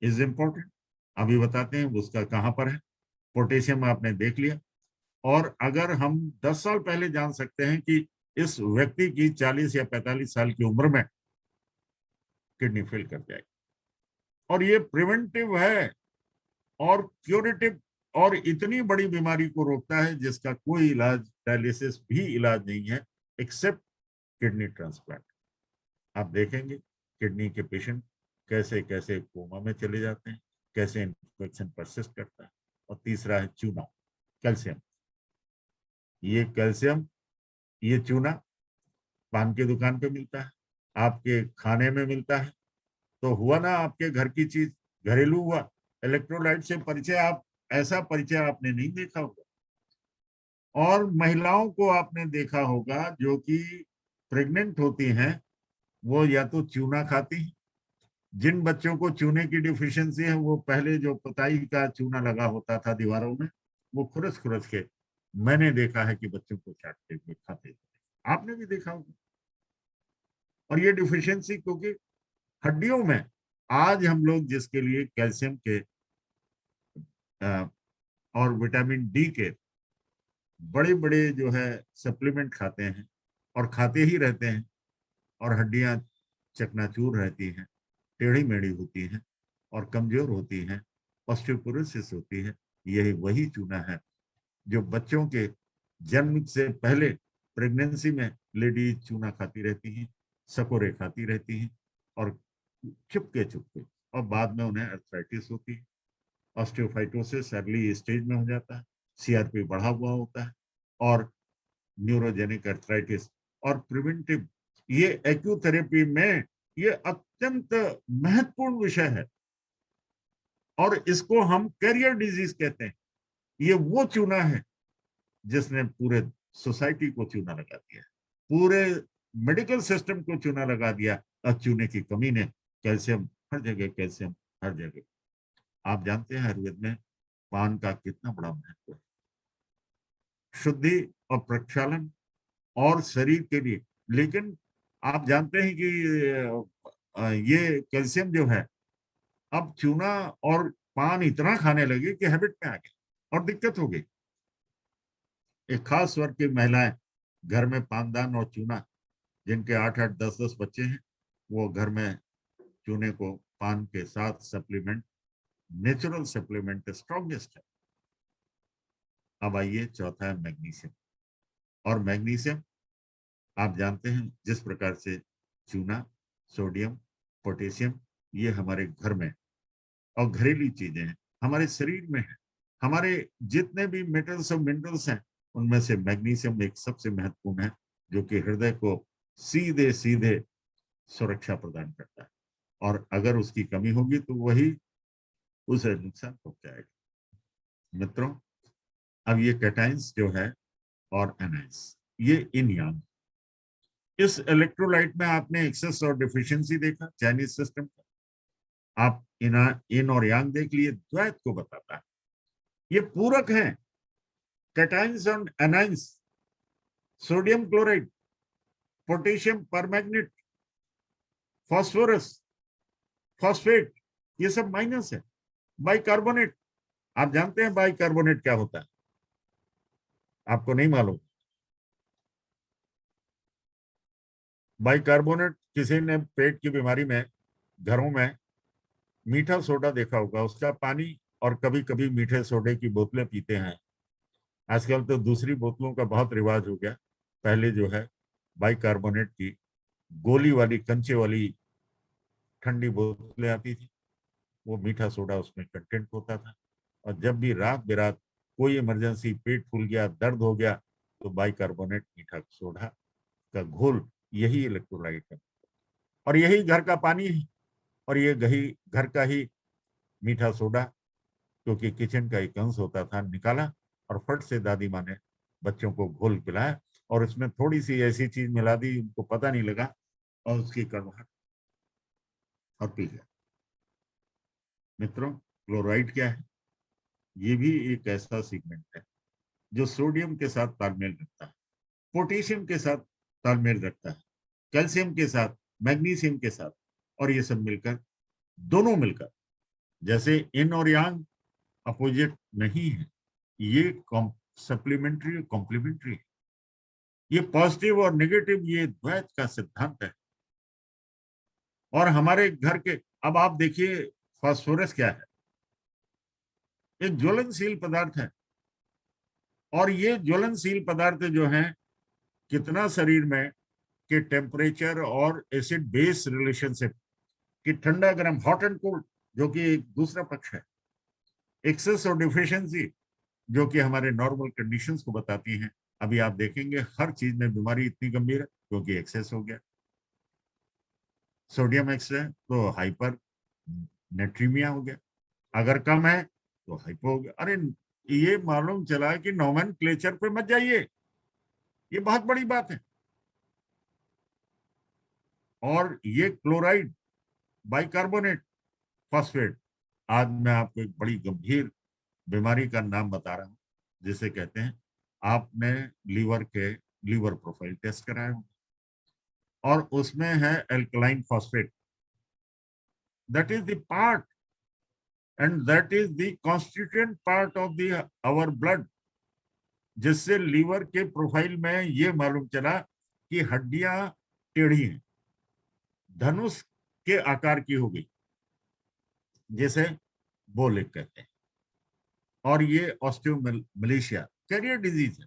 इज इंपॉर्टेंट, अभी बताते हैं उसका कहां पर है। पोटेशियम आपने देख लिया, और अगर हम 10 साल पहले जान सकते हैं कि इस व्यक्ति की 40 या 45 साल की उम्र में किडनी फेल कर जाएगी, और ये प्रिवेंटिव है और क्यूरेटिव, और इतनी बड़ी बीमारी को रोकता है जिसका कोई इलाज, डायलिसिस भी इलाज नहीं है एक्सेप्ट किडनी ट्रांसप्लांट। आप देखेंगे किडनी के पेशेंट कैसे कैसे कोमा में चले जाते हैं, कैसे इन्फेक्शन परसिस्ट करता है। और तीसरा है चूना, कैल्शियम। ये कैल्शियम, ये चूना पान की दुकान पे मिलता है, आपके खाने में मिलता है, तो हुआ ना आपके घर की चीज, घरेलू हुआ। इलेक्ट्रोलाइट से परिचय, आप ऐसा परिचय आपने नहीं देखा होगा। और महिलाओं को आपने देखा होगा जो कि प्रेग्नेंट होती हैं, वो या तो चूना खाती हैं। जिन बच्चों को चूने की डिफिशियंसी है, वो पहले जो पुताई का चूना लगा होता था दीवारों में, वो खुरस खुरस के, मैंने देखा है कि बच्चों को चाटते हुए खाते, आपने भी देखा होगा। और ये डिफिशियंसी क्योंकि हड्डियों में, आज हम लोग जिसके लिए कैल्शियम के और विटामिन डी के बड़े बड़े जो है सप्लीमेंट खाते हैं और खाते ही रहते हैं, और हड्डियां चकनाचूर रहती हैं, टेढ़ी मेढ़ी होती हैं और कमजोर होती हैं, ऑस्टियोपोरोसिस होती है, यही वही चूना है जो बच्चों के जन्म से पहले प्रेगनेंसी में लेडीज चूना खाती रहती हैं, सकोरे खाती रहती हैं, और चुपके चुपके, और बाद में उन्हें अर्थराइटिस होती है, ऑस्टियोफाइटोसिस अर्ली स्टेज में हो जाता है, सीआरपी बढ़ा हुआ होता है, और न्यूरोजेनिक अर्थराइटिस। और प्रिवेंटिव, ये एक्यूथेरेपी में ये अत्यंत महत्वपूर्ण विषय है, और इसको हम कैरियर डिजीज कहते हैं। ये वो चूना है जिसने पूरे सोसाइटी को चूना लगा दिया, पूरे मेडिकल सिस्टम को चूना लगा दिया, और चूने की कमी ने कैल्शियम हर जगह कैल्शियम, हर जगह। आप जानते हैं आयुर्वेद में पान का कितना बड़ा महत्व है, शुद्धि और प्रक्षालन और शरीर के लिए। लेकिन आप जानते हैं कि ये कैल्शियम जो है अब चूना और पान इतना खाने लगे कि हैबिट में आ गया और दिक्कत हो गई। एक खास वर्ग की महिलाएं घर में पानदान और चूना, जिनके 8-8, 10-10 बच्चे हैं, वो घर में चूने को पान के साथ सप्लीमेंट, नेचुरल सप्लीमेंट स्ट्रॉन्गेस्ट है। अब आइए चौथा है मैग्नीशियम। और मैग्नीशियम आप जानते हैं जिस प्रकार से चूना, सोडियम, पोटेशियम ये हमारे घर में और घरेलू चीजें हैं, हमारे शरीर में है। हमारे जितने भी मेटल्स और मिनरल्स हैं उनमें से मैग्नीशियम एक सबसे महत्वपूर्ण है, जो कि हृदय को सीधे सीधे सुरक्षा प्रदान करता है, और अगर उसकी कमी होगी तो वही उसे नुकसान पहुंचाएगा। मित्रों, अब ये कैटाइंस जो है और एनाइंस, ये इन यांग। इस इलेक्ट्रोलाइट में आपने एक्सेस और डिफिशियंसी देखा चाइनीज सिस्टम का। आप इन और यांग देख लिए, द्वैत को बताता है। ये पूरक हैं, कैटाइंस और anions. Sodium chloride, potassium permanganate, phosphorus, phosphate, ये सब माइनस है। बाइकार्बोनेट, आप जानते हैं बाइकार्बोनेट क्या होता है? आपको नहीं मालूम? बाइकार्बोनेट, किसी ने पेट की बीमारी में घरों में मीठा सोडा देखा होगा, उसका पानी, और कभी कभी मीठे सोडे की बोतलें पीते हैं। आजकल तो दूसरी बोतलों का बहुत रिवाज हो गया। पहले जो है बाइकार्बोनेट की गोली वाली, कंचे वाली ठंडी बोतलें आती थी, वो मीठा सोडा उसमें कंटेंट होता था। और जब भी रात बेरात कोई इमरजेंसी, पेट फूल गया, दर्द हो गया, तो बाइकार्बोनेट मीठा सोडा का घोल, यही इलेक्ट्रोलाइट है। और यही घर का पानी है, और ये घर का ही मीठा सोडा, क्योंकि किचन का एक अंश होता था, निकाला और फट से दादी माँ ने बच्चों को घोल पिलाया, और उसमें थोड़ी सी ऐसी चीज मिला दी, उनको पता नहीं लगा, और उसकी कड़वाहट और पी गया। मित्रों, क्लोराइड क्या है? ये भी एक ऐसा सीगमेंट है जो सोडियम के साथ तालमेल रखता है, पोटेशियम के साथ तालमेल रखता है, कैल्शियम के साथ, मैग्नीशियम के साथ, और ये सब मिलकर, दोनों मिलकर, जैसे इन और यांग अपोजिट नहीं है, ये सप्लीमेंट्री, कॉम्प्लीमेंट्री है। ये पॉजिटिव और नेगेटिव, ये द्वैत का सिद्धांत है। और हमारे घर के, अब आप देखिए फास्फोरस क्या है? एक ज्वलनशील पदार्थ है, और ये ज्वलनशील पदार्थ जो है, कितना शरीर में के टेम्परेचर और एसिड बेस रिलेशनशिप, कि ठंडा गर्म, हॉट एंड कोल्ड, जो कि एक दूसरा पक्ष है, एक्सेस और डिफिशियंसी, जो कि हमारे नॉर्मल कंडीशंस को बताती हैं। अभी आप देखेंगे हर चीज में बीमारी इतनी गंभीर है क्योंकि एक्सेस हो गया। सोडियम एक्सेस है तो हाइपर नेट्रीमिया हो गया, अगर कम है तो हाइपो हो गया। अरे ये मालूम चला कि नोमेनक्लेचर पे मत जाइए, ये बहुत बड़ी बात है। और ये क्लोराइड, बाइकार्बोनेट, फॉस्फेट, आज मैं आपको एक बड़ी गंभीर बीमारी का नाम बता रहा हूं, जिसे कहते हैं, आपने लीवर प्रोफाइल टेस्ट कराया हो, और उसमें है alkaline phosphate. That is the part, and that is the constituent part of the our blood, जिससे लीवर के प्रोफाइल में ये मालूम चला कि हड्डियां टेढ़ी हैं, धनुष के आकार की हो गई, जिसे बोलिक कहते हैं। और ये ऑस्टियोमलेशिया कैरियर डिजीज है।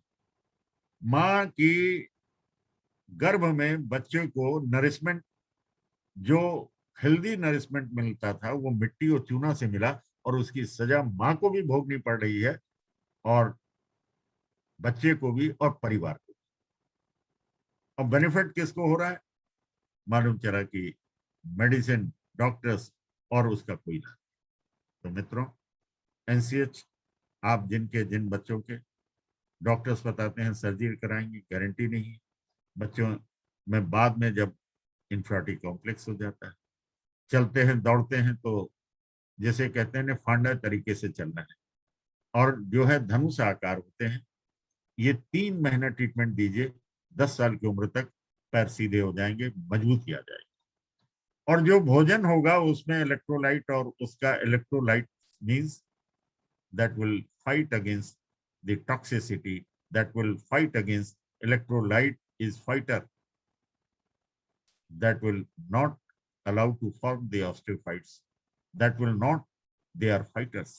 माँ की गर्भ में बच्चे को नरिशमेंट, जो हेल्दी नरिशमेंट मिलता था, वो मिट्टी और चूना से मिला, और उसकी सजा माँ को भी भोगनी पड़ रही है, और बच्चे को भी और परिवार को। और बेनिफिट किसको हो रहा है? मालूम चला कि मेडिसिन, डॉक्टर्स, और उसका कोई इलाज। तो मित्रों, एनसीएच, आप जिन बच्चों के डॉक्टर्स बताते हैं सर्जरी कराएंगे, गारंटी नहीं है। बच्चों में बाद में जब इंफ्राटी कॉम्प्लेक्स हो जाता है, चलते हैं दौड़ते हैं तो जैसे कहते हैं फांडा तरीके से चलना है, और जो है धनुष आकार होते हैं। ये 3 महीना ट्रीटमेंट दीजिए, 10 साल की उम्र तक पैर सीधे हो जाएंगे, मजबूती आ जाएगी। और जो भोजन होगा उसमें इलेक्ट्रोलाइट, और उसका electrolyte means that will fight against the toxicity, that will fight against electrolyte is fighter, that will not allow to form the osteophytes, that will not, they are fighters.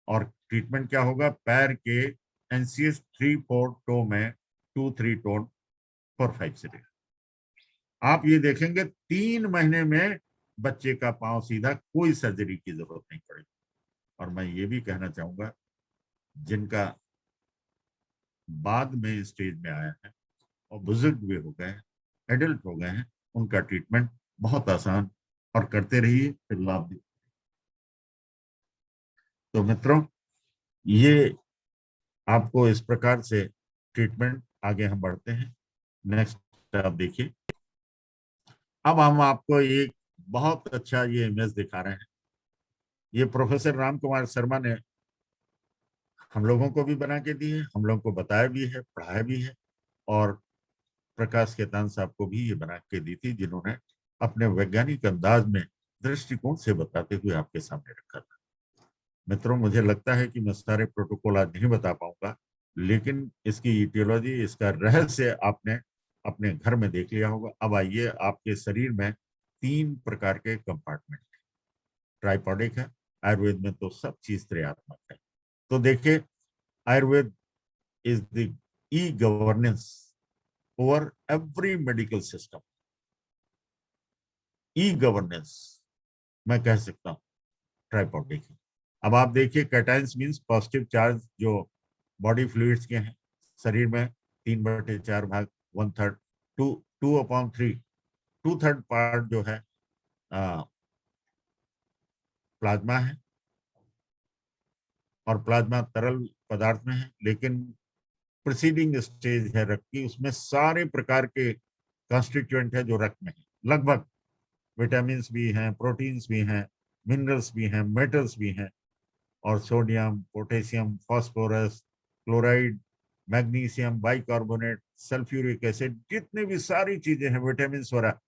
और ट्रीटमेंट क्या होगा, पैर के NCS 3-4 to में 2-3 tone for 5 से। आप ये देखेंगे 3 महीने में बच्चे का पांव सीधा, कोई सर्जरी की जरूरत नहीं पड़ेगी। और मैं ये भी कहना चाहूंगा, जिनका बाद में स्टेज में आया है और बुजुर्ग भी हो गए, एडल्ट हो गए हैं, उनका ट्रीटमेंट बहुत आसान, और करते रहिए फिर लाभ भी। तो मित्रों, ये आपको इस प्रकार से ट्रीटमेंट, आगे हम बढ़ते हैं। नेक्स्ट आप देखिए। अब हम आपको एक बहुत अच्छा ये इमेज दिखा रहे हैं। ये प्रोफेसर राम कुमार शर्मा ने हम लोगों को भी बना के दी है, हम लोगों को बताया भी है, पढ़ाया भी है, और प्रकाश केतान साहब को भी ये बना के दी थी, जिन्होंने अपने वैज्ञानिक अंदाज में दृष्टिकोण से बताते हुए आपके सामने रखा था। मित्रों, मुझे लगता है कि मैं सारे प्रोटोकॉल आज नहीं बता पाऊंगा, लेकिन इसकी इटियोलॉजी, इसका रहस्य आपने अपने घर में देख लिया होगा। अब आइए, आपके शरीर में 3 प्रकार के कंपार्टमेंट, ट्राइपॉडिक है, आयुर्वेद में तो सब चीज त्रयात्मक है। तो देखिए, Ayurveda is the e governance over every medical system. E governance मैं कह सकता हूं ट्राइपॉडिक है। अब आप देखिए, कैटायंस मींस पॉजिटिव चार्ज जो बॉडी फ्लूइड्स के हैं शरीर में, 3/4 भाग, 1/3, 2/3, 2/3 पार्ट जो है प्लाज्मा है, और प्लाज्मा तरल पदार्थ में है, लेकिन प्रीसीडिंग स्टेज है रक्त की, उसमें सारे प्रकार के कॉन्स्टिट्यूएंट है जो रक्त में है। लगभग विटामिन भी हैं, प्रोटीन्स भी हैं, मिनरल्स भी हैं, मेटल्स भी हैं, और sodium, potassium, phosphorus, chloride, magnesium, bicarbonate, sulphuric acid, जितने भी सारी चीजें हैं, विटामिन वगैरह,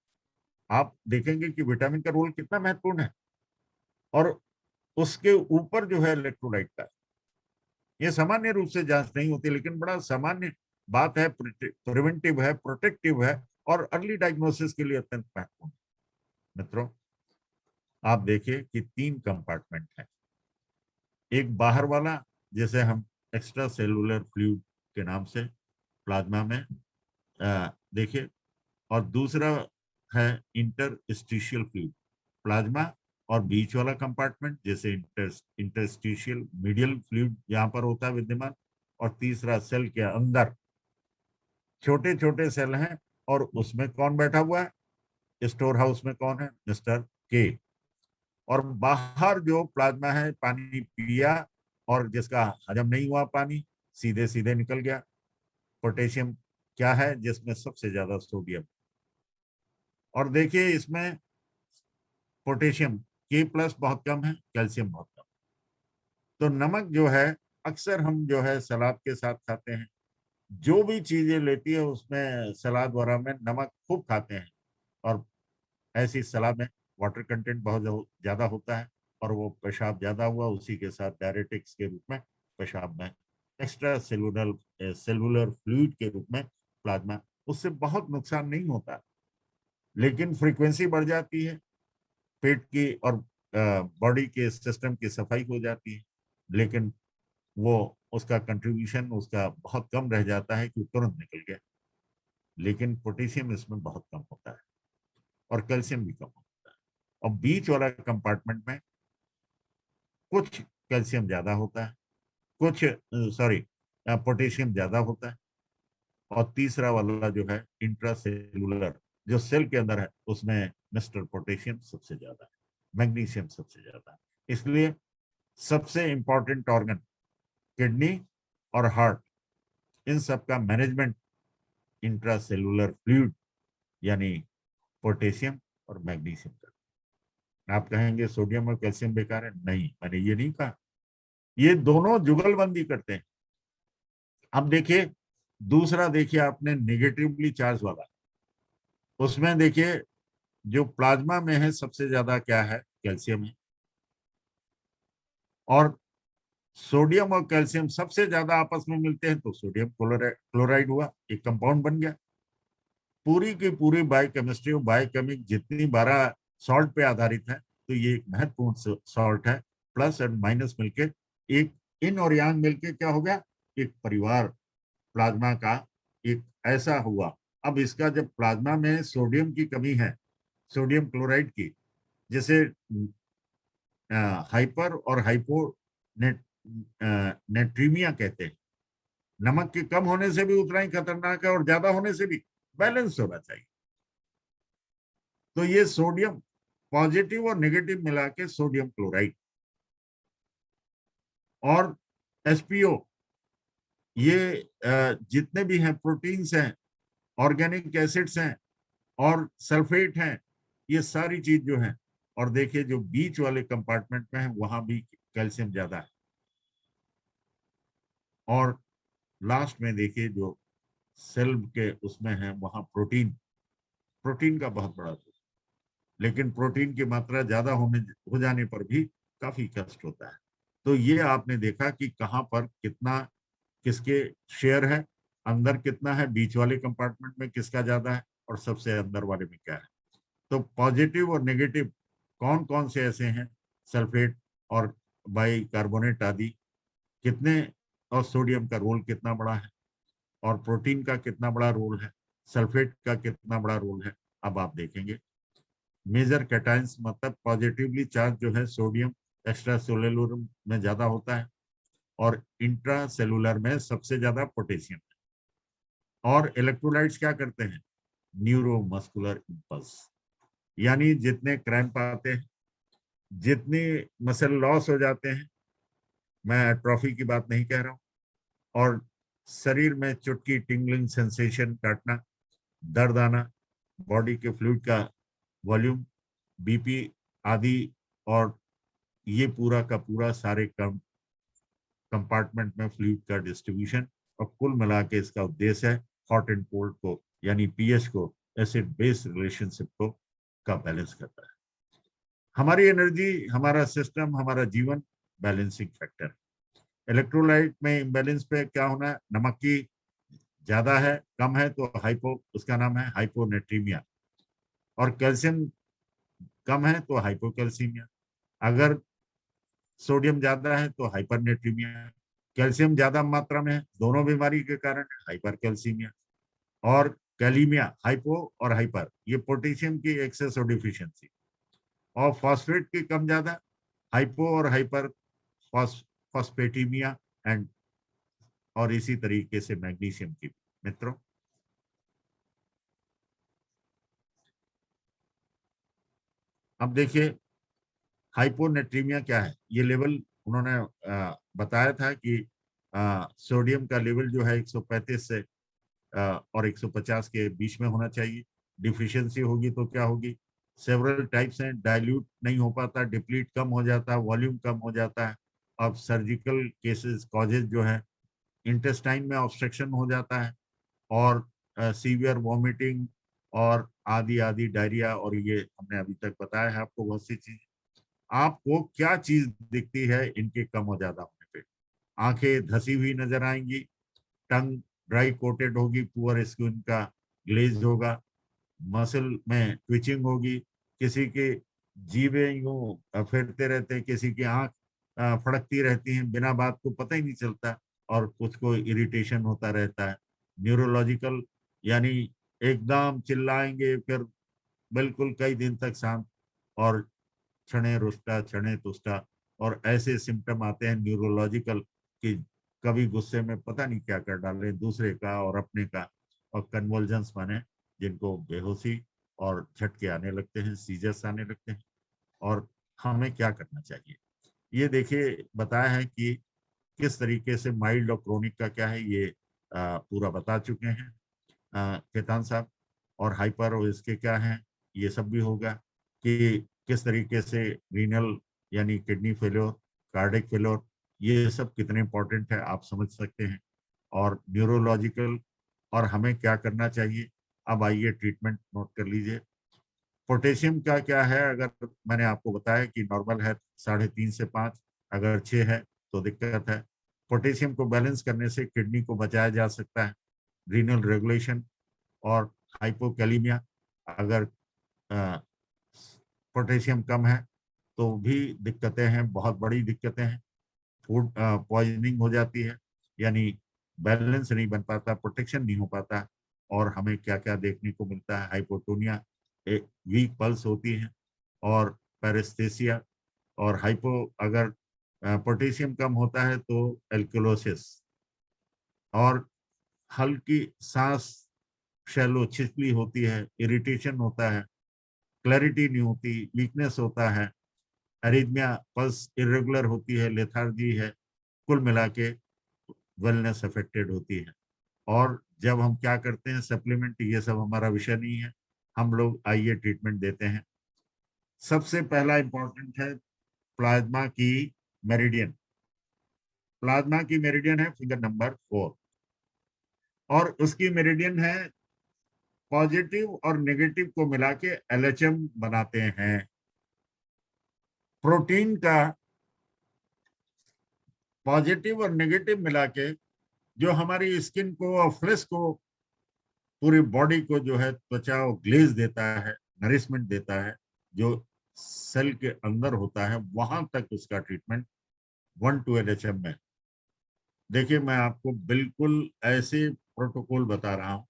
आप देखेंगे कि विटामिन का रोल कितना महत्वपूर्ण है। और उसके ऊपर जो है इलेक्ट्रोलाइट का, ये सामान्य रूप से जांच नहीं होती, लेकिन बड़ा सामान्य बात है, प्रिवेंटिव है, प्रोटेक्टिव है, और अर्ली डायग्नोसिस के लिए अत्यंत महत्वपूर्ण। मित्रों, आप देखिए कि 3 कंपार्टमेंट है। एक बाहर वाला, जैसे हम एक्स्ट्रा सेलुलर फ्लूइड के नाम से प्लाज्मा में देखिए, और दूसरा है इंटरस्टिशियल फ्लूइड, प्लाज्मा और बीच वाला कंपार्टमेंट, जैसे इंटरस्टिशियल मीडियल फ्लूइड यहाँ पर होता है विद्यमान, और तीसरा सेल के अंदर छोटे छोटे सेल हैं, और उसमें कौन बैठा हुआ है, स्टोर हाउस में कौन है, मिस्टर के। और बाहर जो प्लाज्मा है, पानी पिया और जिसका हजम नहीं हुआ, पानी सीधे सीधे निकल गया। पोटेशियम क्या है, जिसमें सबसे ज्यादा सोडियम, और देखिए इसमें पोटेशियम K+ बहुत कम है, कैल्शियम बहुत कम। तो नमक जो है, अक्सर हम जो है सलाद के साथ खाते हैं, जो भी चीजें लेती है उसमें सलाद वगैरह में नमक खूब खाते हैं, और ऐसी सलाद में वाटर कंटेंट बहुत ज्यादा होता है, और वो पेशाब ज्यादा हुआ, उसी के साथ डायरेटिक्स के रूप में पेशाब में एक्स्ट्रा सेलुलर फ्लूइड के रूप में प्लाज्मा, उससे बहुत नुकसान नहीं होता, लेकिन फ्रीक्वेंसी बढ़ जाती है, पेट की और बॉडी के सिस्टम की सफाई हो जाती है, लेकिन वो उसका कंट्रीब्यूशन उसका बहुत कम रह जाता है कि तुरंत निकल गया। लेकिन पोटेशियम इसमें बहुत कम होता है, और कैल्शियम भी कम होता है। और बीच वाला कंपार्टमेंट में कुछ कैल्शियम ज्यादा होता है, कुछ पोटेशियम ज्यादा होता है, और तीसरा वाला जो है इंट्रासेलुलर, जो सेल के अंदर है, उसमें मिस्टर पोटेशियम सबसे ज्यादा है, मैग्नीशियम सबसे ज्यादा है। इसलिए सबसे इंपॉर्टेंट ऑर्गन किडनी और हार्ट, इन सब का मैनेजमेंट इंट्रासेलुलर फ्लूइड यानी पोटेशियम और मैग्नीशियम का। आप कहेंगे सोडियम और कैल्शियम बेकार है, नहीं, मैंने ये नहीं कहा, ये दोनों जुगलबंदी करते हैं। अब देखिए दूसरा, देखिए आपने नेगेटिवली चार्ज वाला, उसमें देखिए जो प्लाज्मा में है सबसे ज्यादा क्या है, कैल्शियम है, और सोडियम और कैल्शियम सबसे ज्यादा आपस में मिलते हैं तो सोडियम क्लोराइड हुआ, एक कंपाउंड बन गया। पूरी की पूरी बायोकेमिस्ट्री और बायोकेमिक जितनी 12 सॉल्ट पे आधारित है, तो ये एक महत्वपूर्ण सॉल्ट है। प्लस एंड माइनस मिलके एक इन और यांग मिलके क्या हो गया, एक परिवार प्लाज्मा का एक ऐसा हुआ। अब इसका जब प्लाज्मा में सोडियम की कमी है, सोडियम क्लोराइड की, जैसे हाइपर और हाइपो नेट्रीमिया कहते हैं, नमक के कम होने से भी उतना ही खतरनाक है और ज्यादा होने से भी, बैलेंस होना चाहिए। तो ये सोडियम पॉजिटिव और नेगेटिव मिला के सोडियम क्लोराइड, और एसपीओ, ये जितने भी हैं प्रोटीन्स हैं, ऑर्गेनिक एसिड्स हैं और सल्फेट हैं, ये सारी चीज जो है। और देखिए जो बीच वाले कंपार्टमेंट में है वहां भी कैल्शियम ज्यादा है। और लास्ट में देखिए जो सेल के उसमें है वहां प्रोटीन, प्रोटीन का बहुत बड़ा रोल, लेकिन प्रोटीन की मात्रा ज्यादा हो जाने पर भी काफी कष्ट होता है। तो ये आपने देखा कि कहाँ पर कितना किसके शेयर है, अंदर कितना है, बीच वाले कंपार्टमेंट में किसका ज्यादा है, और सबसे अंदर वाले में क्या है। तो पॉजिटिव और नेगेटिव कौन कौन से ऐसे हैं, सल्फेट और बाइकार्बोनेट आदि कितने, और सोडियम का रोल कितना बड़ा है, और प्रोटीन का कितना बड़ा रोल है, सल्फेट का कितना बड़ा रोल है। अब आप देखेंगे मेजर कैटायंस मतलब पॉजिटिवली चार्ज जो है सोडियम एक्स्ट्रा सेलुलर में ज्यादा होता है, और इंट्रा सेलुलर में सबसे ज्यादा पोटेशियम। और इलेक्ट्रोलाइट्स क्या करते हैं, न्यूरोमस्कुलर इंपल्स, यानी जितने क्रैम्प आते हैं, जितनी मसल लॉस हो जाते हैं, मैं एट्रोफी की बात नहीं कह रहा हूं, और शरीर में चुटकी टिंगलिंग सेंसेशन, काटना, दर्द आना, बॉडी के फ्लूइड का वॉल्यूम, बीपी आदि, और ये पूरा का पूरा सारे कंपार्टमेंट में फ्लूइड का डिस्ट्रीब्यूशन, और कुल मिला के इसका उद्देश्य है हॉट एंड कोल्ड को, यानी पीएच को, एसिड बेस रिलेशनशिप को का बैलेंस करता है। हमारी एनर्जी, हमारा सिस्टम, हमारा जीवन बैलेंसिंग फैक्टर। इलेक्ट्रोलाइट में इम्बैलेंस पे क्या होना है, नमक की ज्यादा है कम है तो हाइपो, उसका नाम है हाइपोनेट्रीमिया, और कैल्शियम कम है तो हाइपोकैल्सीमिया। अगर सोडियम ज्यादा है तो हाइपरनेट्रीमिया, कैल्शियम ज्यादा मात्रा में है, दोनों बीमारी के कारण हाइपरकैल्सीमिया। और कैलीमिया, हाइपो और हाइपर, ये पोटेशियम की एक्सेस और डिफिशियंसी। और फॉस्फेट की कम ज्यादा, हाइपो और हाइपर फॉस्फेटीमिया, एंड और इसी तरीके से मैग्नीशियम की। मित्रों, अब देखिए हाइपोनेट्रीमिया क्या है। ये लेवल उन्होंने बताया था कि सोडियम का लेवल जो है 135 से और 150 के बीच में होना चाहिए। डिफिशियंसी होगी तो क्या होगी, सेवरल टाइप्स हैं, डाइल्यूट नहीं हो पाता, डिप्लीट कम हो जाता है, वॉल्यूम कम हो जाता है। अब सर्जिकल केसेस कॉजेज जो है, इंटेस्टाइन में ऑब्स्ट्रक्शन हो जाता है, और सीवियर वॉमिटिंग, और आदि आदि डायरिया, और ये हमने अभी तक बताया है आपको बहुत सी चीज। आपको क्या चीज दिखती है इनके कम हो ज्यादा होने पे, आंखें धसी हुई नजर आएंगी, टंग ड्राई कोटेड होगी, पुअर स्किन का ग्लेज होगा, मसल में ट्विचिंग होगी, किसी के जीवे यूं फिरते रहते हैं, किसी की आंख फड़कती रहती हैं, बिना बात को पता ही नहीं चलता, और कुछ को इरिटेशन होता रहता है। न्यूरोलॉजिकल, यानी एकदम चिल्लाएंगे फिर बिल्कुल कई दिन तक शांत, और क्षणे रुष्टा क्षणे तुष्टा, और ऐसे सिम्टम आते हैं न्यूरोलॉजिकल कि कभी गुस्से में पता नहीं क्या कर डाल रहे हैं दूसरे का और अपने का। और कन्वल्जन्स माने जिनको बेहोशी और झटके आने लगते हैं, सीजर्स आने लगते हैं। और हमें क्या करना चाहिए, ये देखिए बताया है कि किस तरीके से माइल्ड और क्रोनिक का क्या है, ये पूरा बता चुके हैं केतान साहब। और हाइपर और इसके क्या हैं, ये सब भी होगा कि किस तरीके से रीनल यानी किडनी फेल्योर, कार्डिक फेल्योर, ये सब कितने इंपॉर्टेंट है आप समझ सकते हैं, और न्यूरोलॉजिकल, और हमें क्या करना चाहिए। अब आइए ट्रीटमेंट नोट कर लीजिए। पोटेशियम का क्या है, अगर मैंने आपको बताया कि नॉर्मल है 3.5 से 5, अगर 6 है तो दिक्कत है। पोटेशियम को बैलेंस करने से किडनी को बचाया जा सकता है। रीनल रेगुलेशन और हाइपोकैलिमिया, अगर पोटेशियम कम है तो भी दिक्कतें हैं, बहुत बड़ी दिक्कतें हैं। फूड पॉइजनिंग हो जाती है, यानी बैलेंस नहीं बन पाता, प्रोटेक्शन नहीं हो पाता। और हमें क्या क्या देखने को मिलता है, हाइपोटोनिया, एक वीक पल्स होती है, और पैरेस्थेसिया, और हाइपो, अगर पोटेशियम कम होता है तो एल्कुलोसिस, और हल्की सांस शैलो छिछली होती है, इरिटेशन होता है, क्लैरिटी नहीं होती, वीकनेस होता है, एरिथमिया, पल्स इरेगुलर होती है, लेथार्जी है, कुल मिला के वेलनेस अफेक्टेड होती है। और जब हम क्या करते हैं सप्लीमेंट, ये सब हमारा विषय नहीं है, हम लोग आइए ट्रीटमेंट देते हैं। सबसे पहला इंपॉर्टेंट है प्लाज्मा की मेरिडियन। प्लाज्मा की मेरिडियन है फिगर नंबर 4, और उसकी मेरिडियन है पॉजिटिव और नेगेटिव को मिला के एलएचएम बनाते हैं। प्रोटीन का पॉजिटिव और नेगेटिव मिला के जो हमारी स्किन को और फ्लेश को, पूरी बॉडी को जो है त्वचा और ग्लेज देता है, नरिशमेंट देता है, जो सेल के अंदर होता है, वहां तक उसका ट्रीटमेंट 1 to LHM में। देखिए मैं आपको बिल्कुल ऐसे प्रोटोकॉल बता रहा हूं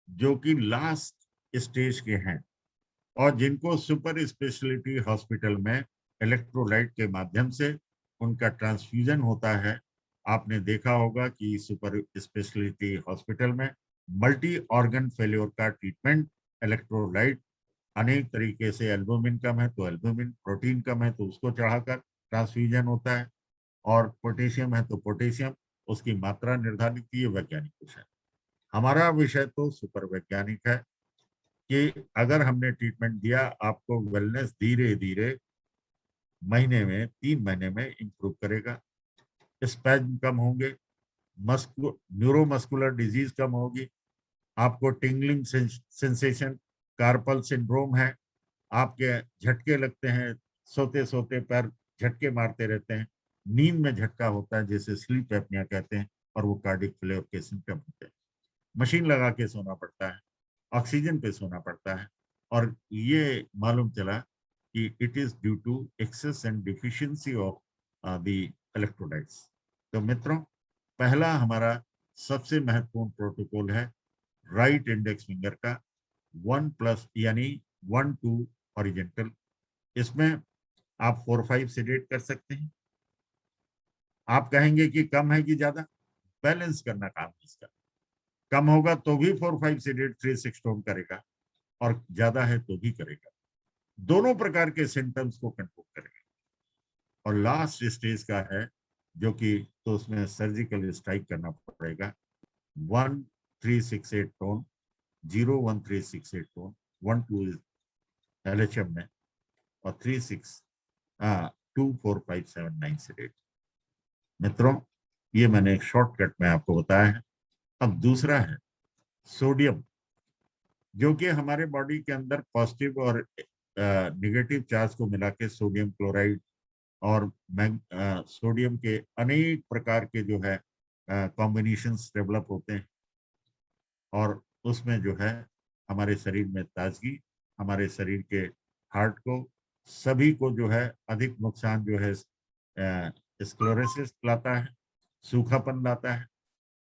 जो कि लास्ट स्टेज के हैं, और जिनको सुपर स्पेशलिटी हॉस्पिटल में इलेक्ट्रोलाइट के माध्यम से उनका ट्रांसफ्यूजन होता है। आपने देखा होगा कि सुपर स्पेशलिटी हॉस्पिटल में मल्टी ऑर्गन फेल्योर का ट्रीटमेंट इलेक्ट्रोलाइट अनेक तरीके से, एल्बुमिन कम है तो एल्बुमिन, प्रोटीन कम है तो उसको चढ़ाकर ट्रांसफ्यूजन होता है, और पोटेशियम है तो पोटेशियम, उसकी मात्रा निर्धारित की है वैज्ञानिक विषय। हमारा विषय तो सुपर वैज्ञानिक है कि अगर हमने ट्रीटमेंट दिया, आपको वेलनेस धीरे धीरे महीने में, 3 महीने में इंप्रूव करेगा। स्पैज्म कम होंगे, न्यूरोमस्कुलर डिजीज कम होगी, आपको टिंगलिंग सेंसेशन, कार्पल सिंड्रोम है, आपके झटके लगते हैं, सोते सोते पैर झटके मारते रहते हैं, नींद में झटका होता है जिसे स्लीप एपनिया कहते हैं, और वो कार्डिक फेलियर के सिम्टम होते हैं। मशीन लगा के सोना पड़ता है, ऑक्सीजन पे सोना पड़ता है, और ये मालूम चला कि it is due to excess and deficiency of the electrolytes. तो मित्रों, पहला हमारा सबसे महत्वपूर्ण प्रोटोकॉल है राइट इंडेक्स फिंगर का 1+ यानी 1-2 हॉरिजेंटल। इसमें आप 4-5 सेडेट कर सकते हैं। आप कहेंगे कि कम है कि ज्यादा, बैलेंस करना काम है इसका। कम होगा तो भी 4-5 सेडेट 3-6 टोन करेगा, और ज्यादा है तो भी करेगा, दोनों प्रकार के सिम्टम्स को कंट्रोल करेगा। और लास्ट स्टेज का है जो कि, तो उसमें सर्जिकल स्ट्राइक करना पड़ेगा। 1-3-6-8 टोन, 0-1-3-6-8 टोन, 1-2 LHM में, और 3-6-2-4-5-7-9 सेडेट। मित्रों, ये मैंने एक शॉर्टकट में आपको बताया है। अब दूसरा है सोडियम, जो कि हमारे बॉडी के अंदर पॉजिटिव और नेगेटिव चार्ज को मिला के सोडियम क्लोराइड, और सोडियम के अनेक प्रकार के जो है कॉम्बिनेशंस डेवलप होते हैं, और उसमें जो है हमारे शरीर में ताजगी, हमारे शरीर के हार्ट को, सभी को जो है अधिक नुकसान जो है स्क्लेरोसिस लाता है, सूखापन लाता है,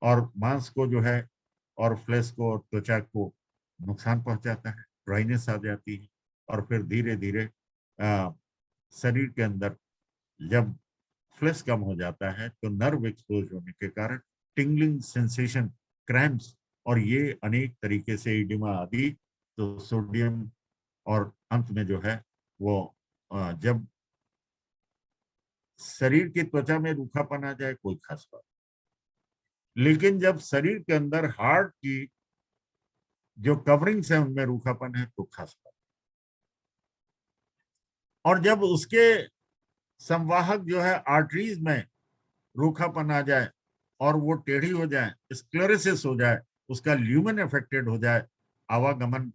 और मांस को जो है, और फ्लेश को और त्वचा को नुकसान पहुंचाता है, ड्राइनेस आ जाती है, और फिर धीरे धीरे शरीर के अंदर जब फ्लेश कम हो जाता है तो नर्व एक्सपोज होने के कारण टिंगलिंग सेंसेशन, क्रैम्प्स, और ये अनेक तरीके से इडिमा आदि। तो सोडियम, और अंत में जो है वो जब शरीर की त्वचा में रूखापन आ जाए कोई खास बात, लेकिन जब शरीर के अंदर हार्ट की जो कवरिंग्स है उनमें रूखापन है तो खास बात। और जब उसके संवाहक जो है आर्टरीज में रूखापन आ जाए और वो टेढ़ी हो जाए, स्क्लेरोसिस हो जाए, उसका ल्यूमेन अफेक्टेड हो जाए, आवागमन,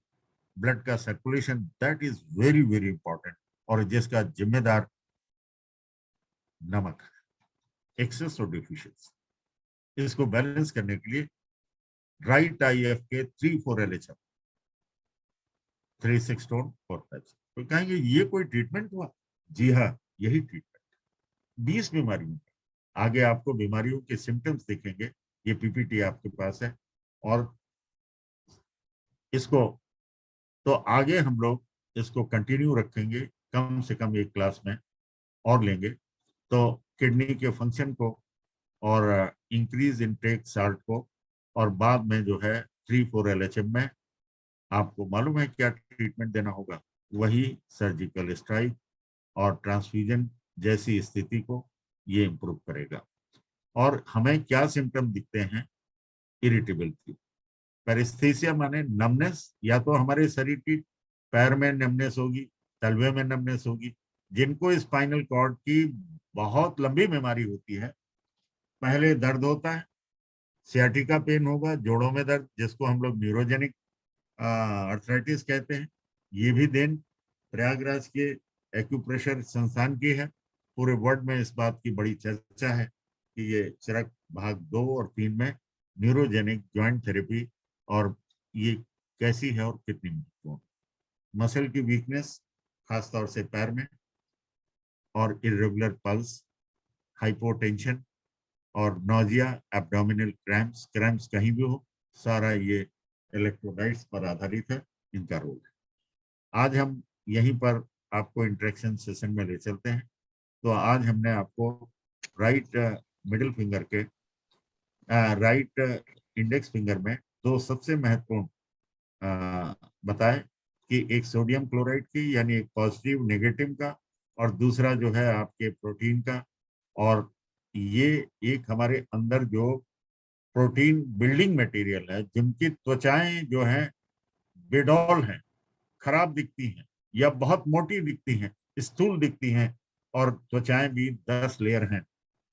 ब्लड का circulation, that is very very important. और जिसका जिम्मेदार नमक है, एक्सेस और डिफिशियंसी, इसको बैलेंस करने के लिए राइट IF के 3-4 LHF, 3-6 स्टोन 4-5। तो कहेंगे ये कोई ट्रीटमेंट हुआ? जी हाँ, यही ट्रीटमेंट। 20 बीमारियों, आगे आपको बीमारियों के सिम्टम्स दिखेंगे। ये PPT आपके पास है। और इसको तो आगे हम लोग इसको कंटिन्यू रखेंगे, कम से कम एक क्लास में और लेंगे। तो किडनी के फंक्शन को और इंक्रीज इनटेक साल्ट को, और बाद में जो है 3-4 LHF में आपको मालूम है क्या ट्रीटमेंट देना होगा? वही सर्जिकल स्ट्राइक और ट्रांसफ्यूजन जैसी स्थिति को ये इम्प्रूव करेगा। और हमें क्या सिम्टम दिखते हैं? इरिटेबिलिटी, पैरेस्थीसिया माने नमनेस, या तो हमारे शरीर की पैर में नमनेस होगी, तलवे में नमनेस होगी। जिनको स्पाइनल कॉर्ड की बहुत लंबी बीमारी होती है, पहले दर्द होता है, सियाटिका पेन होगा, जोड़ों में दर्द, जिसको हम लोग न्यूरोजेनिक अर्थराइटिस कहते हैं। ये भी देन प्रयागराज के एक्यूप्रेशर संस्थान की है। पूरे वर्ल्ड में इस बात की बड़ी चर्चा है कि ये चरक भाग 2 और 3 में न्यूरोजेनिक जॉइंट थेरेपी, और ये कैसी है और कितनी महत्वपूर्ण। मसल की वीकनेस, खासतौर से पैर में, और इरेगुलर पल्स, हाइपोटेंशन और नोजिया, एब्डोमिनल क्रैम्प्स, क्रैम्प्स कहीं भी हो, सारा ये इलेक्ट्रोलाइट्स पर आधारित है, इनका रोल है। आज हम यहीं पर आपको इंटरेक्शन सेशन में ले चलते हैं। तो आज हमने आपको राइट मिडिल फिंगर के राइट इंडेक्स फिंगर में दो सबसे महत्वपूर्ण बताए कि एक सोडियम क्लोराइड की, यानी एक पॉजिटिव नेगेटिव का, और दूसरा जो है आपके प्रोटीन का। और ये एक हमारे अंदर जो प्रोटीन बिल्डिंग मटेरियल है, जिनकी त्वचाएं जो है बेडौल हैं, खराब दिखती हैं, या बहुत मोटी दिखती हैं, स्थूल दिखती हैं, और त्वचाएं भी 10 लेयर हैं,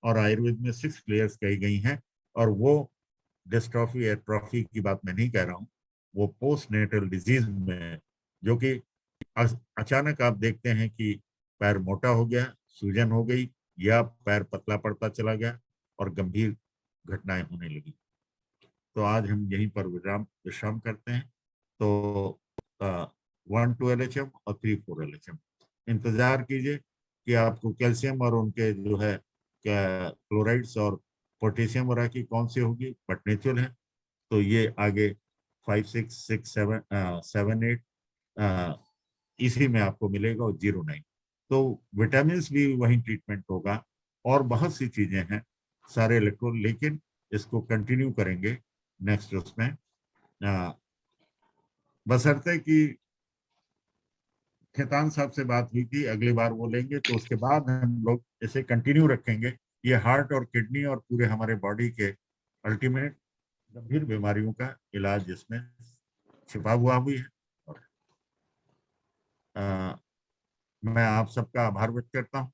और आयुर्वेद में 6 लेयर्स कही गई हैं। और वो डिस्ट्रॉफी एट्रॉफी की बात मैं नहीं कह रहा हूँ, वो पोस्ट नेटल डिजीज में, जो कि अचानक आप देखते हैं कि पैर मोटा हो गया, सूजन हो गई, या पैर पतला पड़ता चला गया, और गंभीर घटनाएं होने लगी। तो आज हम यहीं पर विश्राम करते हैं। तो 1-2 LHF और 3-4 LHF इंतजार कीजिए कि आपको कैल्शियम और उनके जो है क्लोराइड्स और पोटेशियम वगैरह की कौन सी होगी, बट नेचुरल है। तो ये आगे 5, 6, 6, 7, 8 इसी में आपको मिलेगा, और 0-9। तो विटामिन भी वही ट्रीटमेंट होगा, और बहुत सी चीजें हैं, सारे इलेक्ट्रोल, लेकिन इसको कंटिन्यू करेंगे नेक्स्ट उसमें, बशर्ते कि खेतान साहब से बात हुई थी, अगली बार वो लेंगे, तो उसके बाद हम लोग इसे कंटिन्यू रखेंगे। ये हार्ट और किडनी और पूरे हमारे बॉडी के अल्टीमेट गंभीर बीमारियों का इलाज इसमें छिपा हुआ भी है। और मैं आप सबका आभार व्यक्त करता हूँ।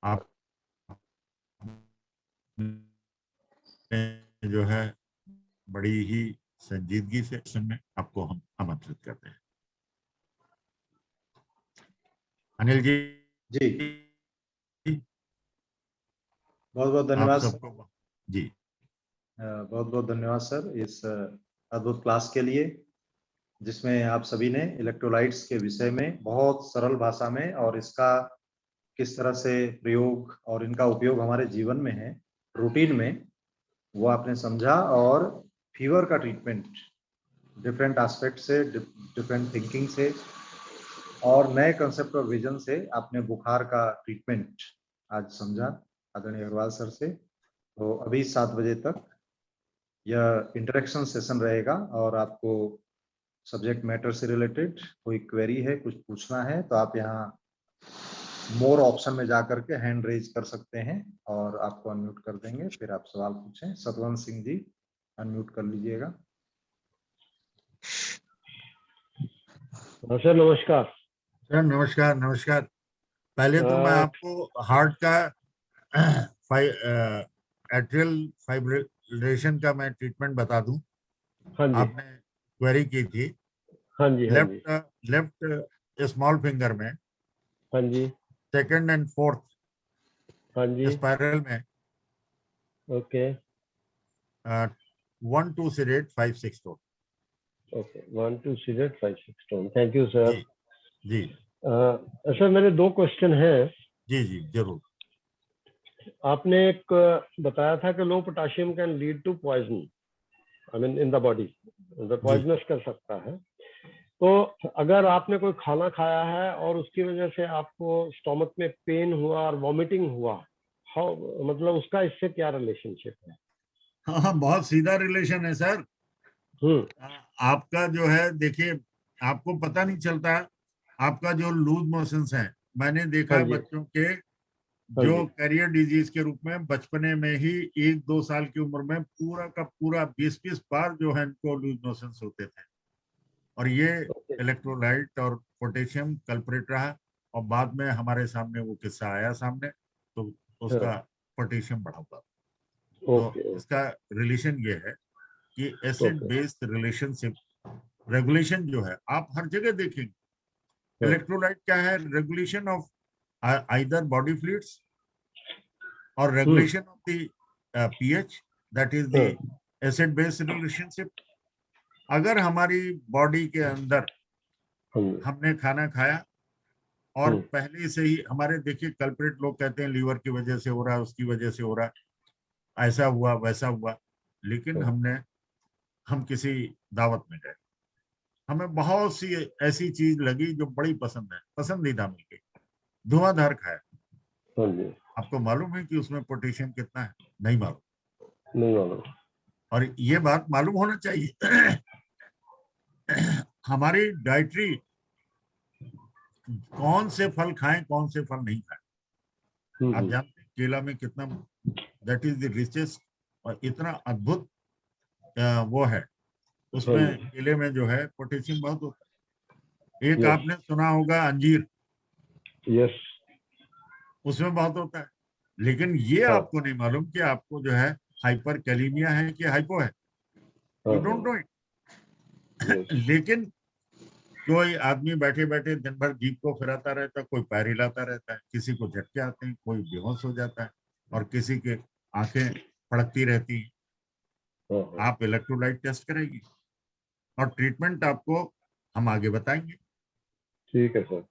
आप जो है बड़ी ही संजीदगी से सुनने आपको हम आमंत्रित करते हैं। अनिल जी, बहुत बहुत आप धन्यवाद सबको जी, बहुत बहुत धन्यवाद सर इस अद्भुत क्लास के लिए, जिसमें आप सभी ने इलेक्ट्रोलाइट्स के विषय में बहुत सरल भाषा में, और इसका किस तरह से प्रयोग और इनका उपयोग हमारे जीवन में है, रूटीन में, वो आपने समझा। और फीवर का ट्रीटमेंट डिफरेंट एस्पेक्ट से, डिफरेंट थिंकिंग से, और नए कंसेप्ट और विजन से आपने बुखार का ट्रीटमेंट आज समझा आदरणीय अग्रवाल सर से। तो अभी 7 बजे तक यह इंटरेक्शन सेशन रहेगा, और आपको सब्जेक्ट मैटर से रिलेटेड कोई क्वेरी है, कुछ पूछना है, तो आप यहाँ मोर ऑप्शन में जाकर के हैंड रेज कर सकते हैं, और आपको अनम्यूट कर देंगे, फिर आप सवाल पूछें। सतवंत सिंह जी, अनम्यूट कर लीजिएगा। सर नमस्कार। सर नमस्कार। नमस्कार। पहले तो मैं आपको हार्ट का एट्रियल फाइब्रिलेशन का मैं ट्रीटमेंट बता दूं। हाँ जी, आपने क्वेरी की थी। हाँ जी, हाँ जी, लेफ्ट स्मॉल फिंगर में हाँ जी, सेकंड एंड फोर्थ हाँ जी, स्पाइरल में okay, 1 2 sedate 5 6 tone. Okay, 1 2 seeded 5 6 tone. Thank you sir. जी जी सर मेरे 2 क्वेश्चन हैं। जी जी जरूर। आपने एक बताया था कि low potassium can lead to poison, I mean in the body, poisonous कर सकता है। तो अगर आपने कोई खाना खाया है और उसकी वजह से आपको स्टोमक में पेन हुआ और वॉमिटिंग हुआ, हाउ, मतलब उसका इससे क्या रिलेशनशिप है? हाँ, बहुत सीधा रिलेशन है सर। आपका जो है, देखिए, आपको पता नहीं चलता। आपका जो लूज मोशंस है, मैंने देखा हाँ है जी, बच्चों के हाँ जो जी, कैरियर डिजीज के रूप में बचपने में ही 1 2 साल की उम्र में पूरा का पूरा 20 बार जो है इनको लूज मोशंस होते थे। और ये ओके, इलेक्ट्रोलाइट और पोटेशियम कल्प्रिट रहा। और बाद में हमारे सामने वो किस्सा आया सामने, तो उसका पोटेशियम बढ़ा हुआ। तो ओके, इसका रिलेशन ये है कि acid okay, based relationship regulation जो है, आप हर जगह देखेंगे। इलेक्ट्रोलाइट क्या है? Regulation of either body fluids और regulation of the pH, that is the acid based relationship. अगर हमारी बॉडी के अंदर हमने खाना खाया और पहले से ही हमारे, देखिए, कल्प्रिट लोग कहते हैं लीवर की वजह से हो रहा है, उसकी वजह से हो रहा है, ऐसा हुआ वैसा हुआ। लेकिन हम किसी दावत में गए, हमें बहुत सी ऐसी चीज लगी जो बड़ी पसंद है, पसंदीदा मिल गई, धुआंधार खाया। आपको मालूम है कि उसमें पोटेशियम कितना है? नहीं मालूम। नहीं मालूम। और ये बात मालूम होना चाहिए। हमारी डाइटरी, कौन से फल खाएं कौन से फल नहीं खाएं। आप जानते हैं केला में कितना, दैट इज द रिचेस्ट और इतना अद्भुत वो है, उसमें केले में जो है पोटेशियम बहुत होता है। एक आपने सुना होगा अंजीर, यस, उसमें बहुत होता है। लेकिन ये आपको नहीं मालूम कि आपको जो है हाइपर कैलीमिया है कि हाइपो है। You don't know it. लेकिन कोई आदमी बैठे बैठे दिन भर जीभ को फिराता रहता है, कोई पैर हिलाता रहता है, किसी को झटके आते हैं, कोई बेहोश हो जाता है, और किसी के आंखें फड़कती रहती हैं। आप इलेक्ट्रोलाइट टेस्ट करेगी और ट्रीटमेंट आपको हम आगे बताएंगे। ठीक है सर।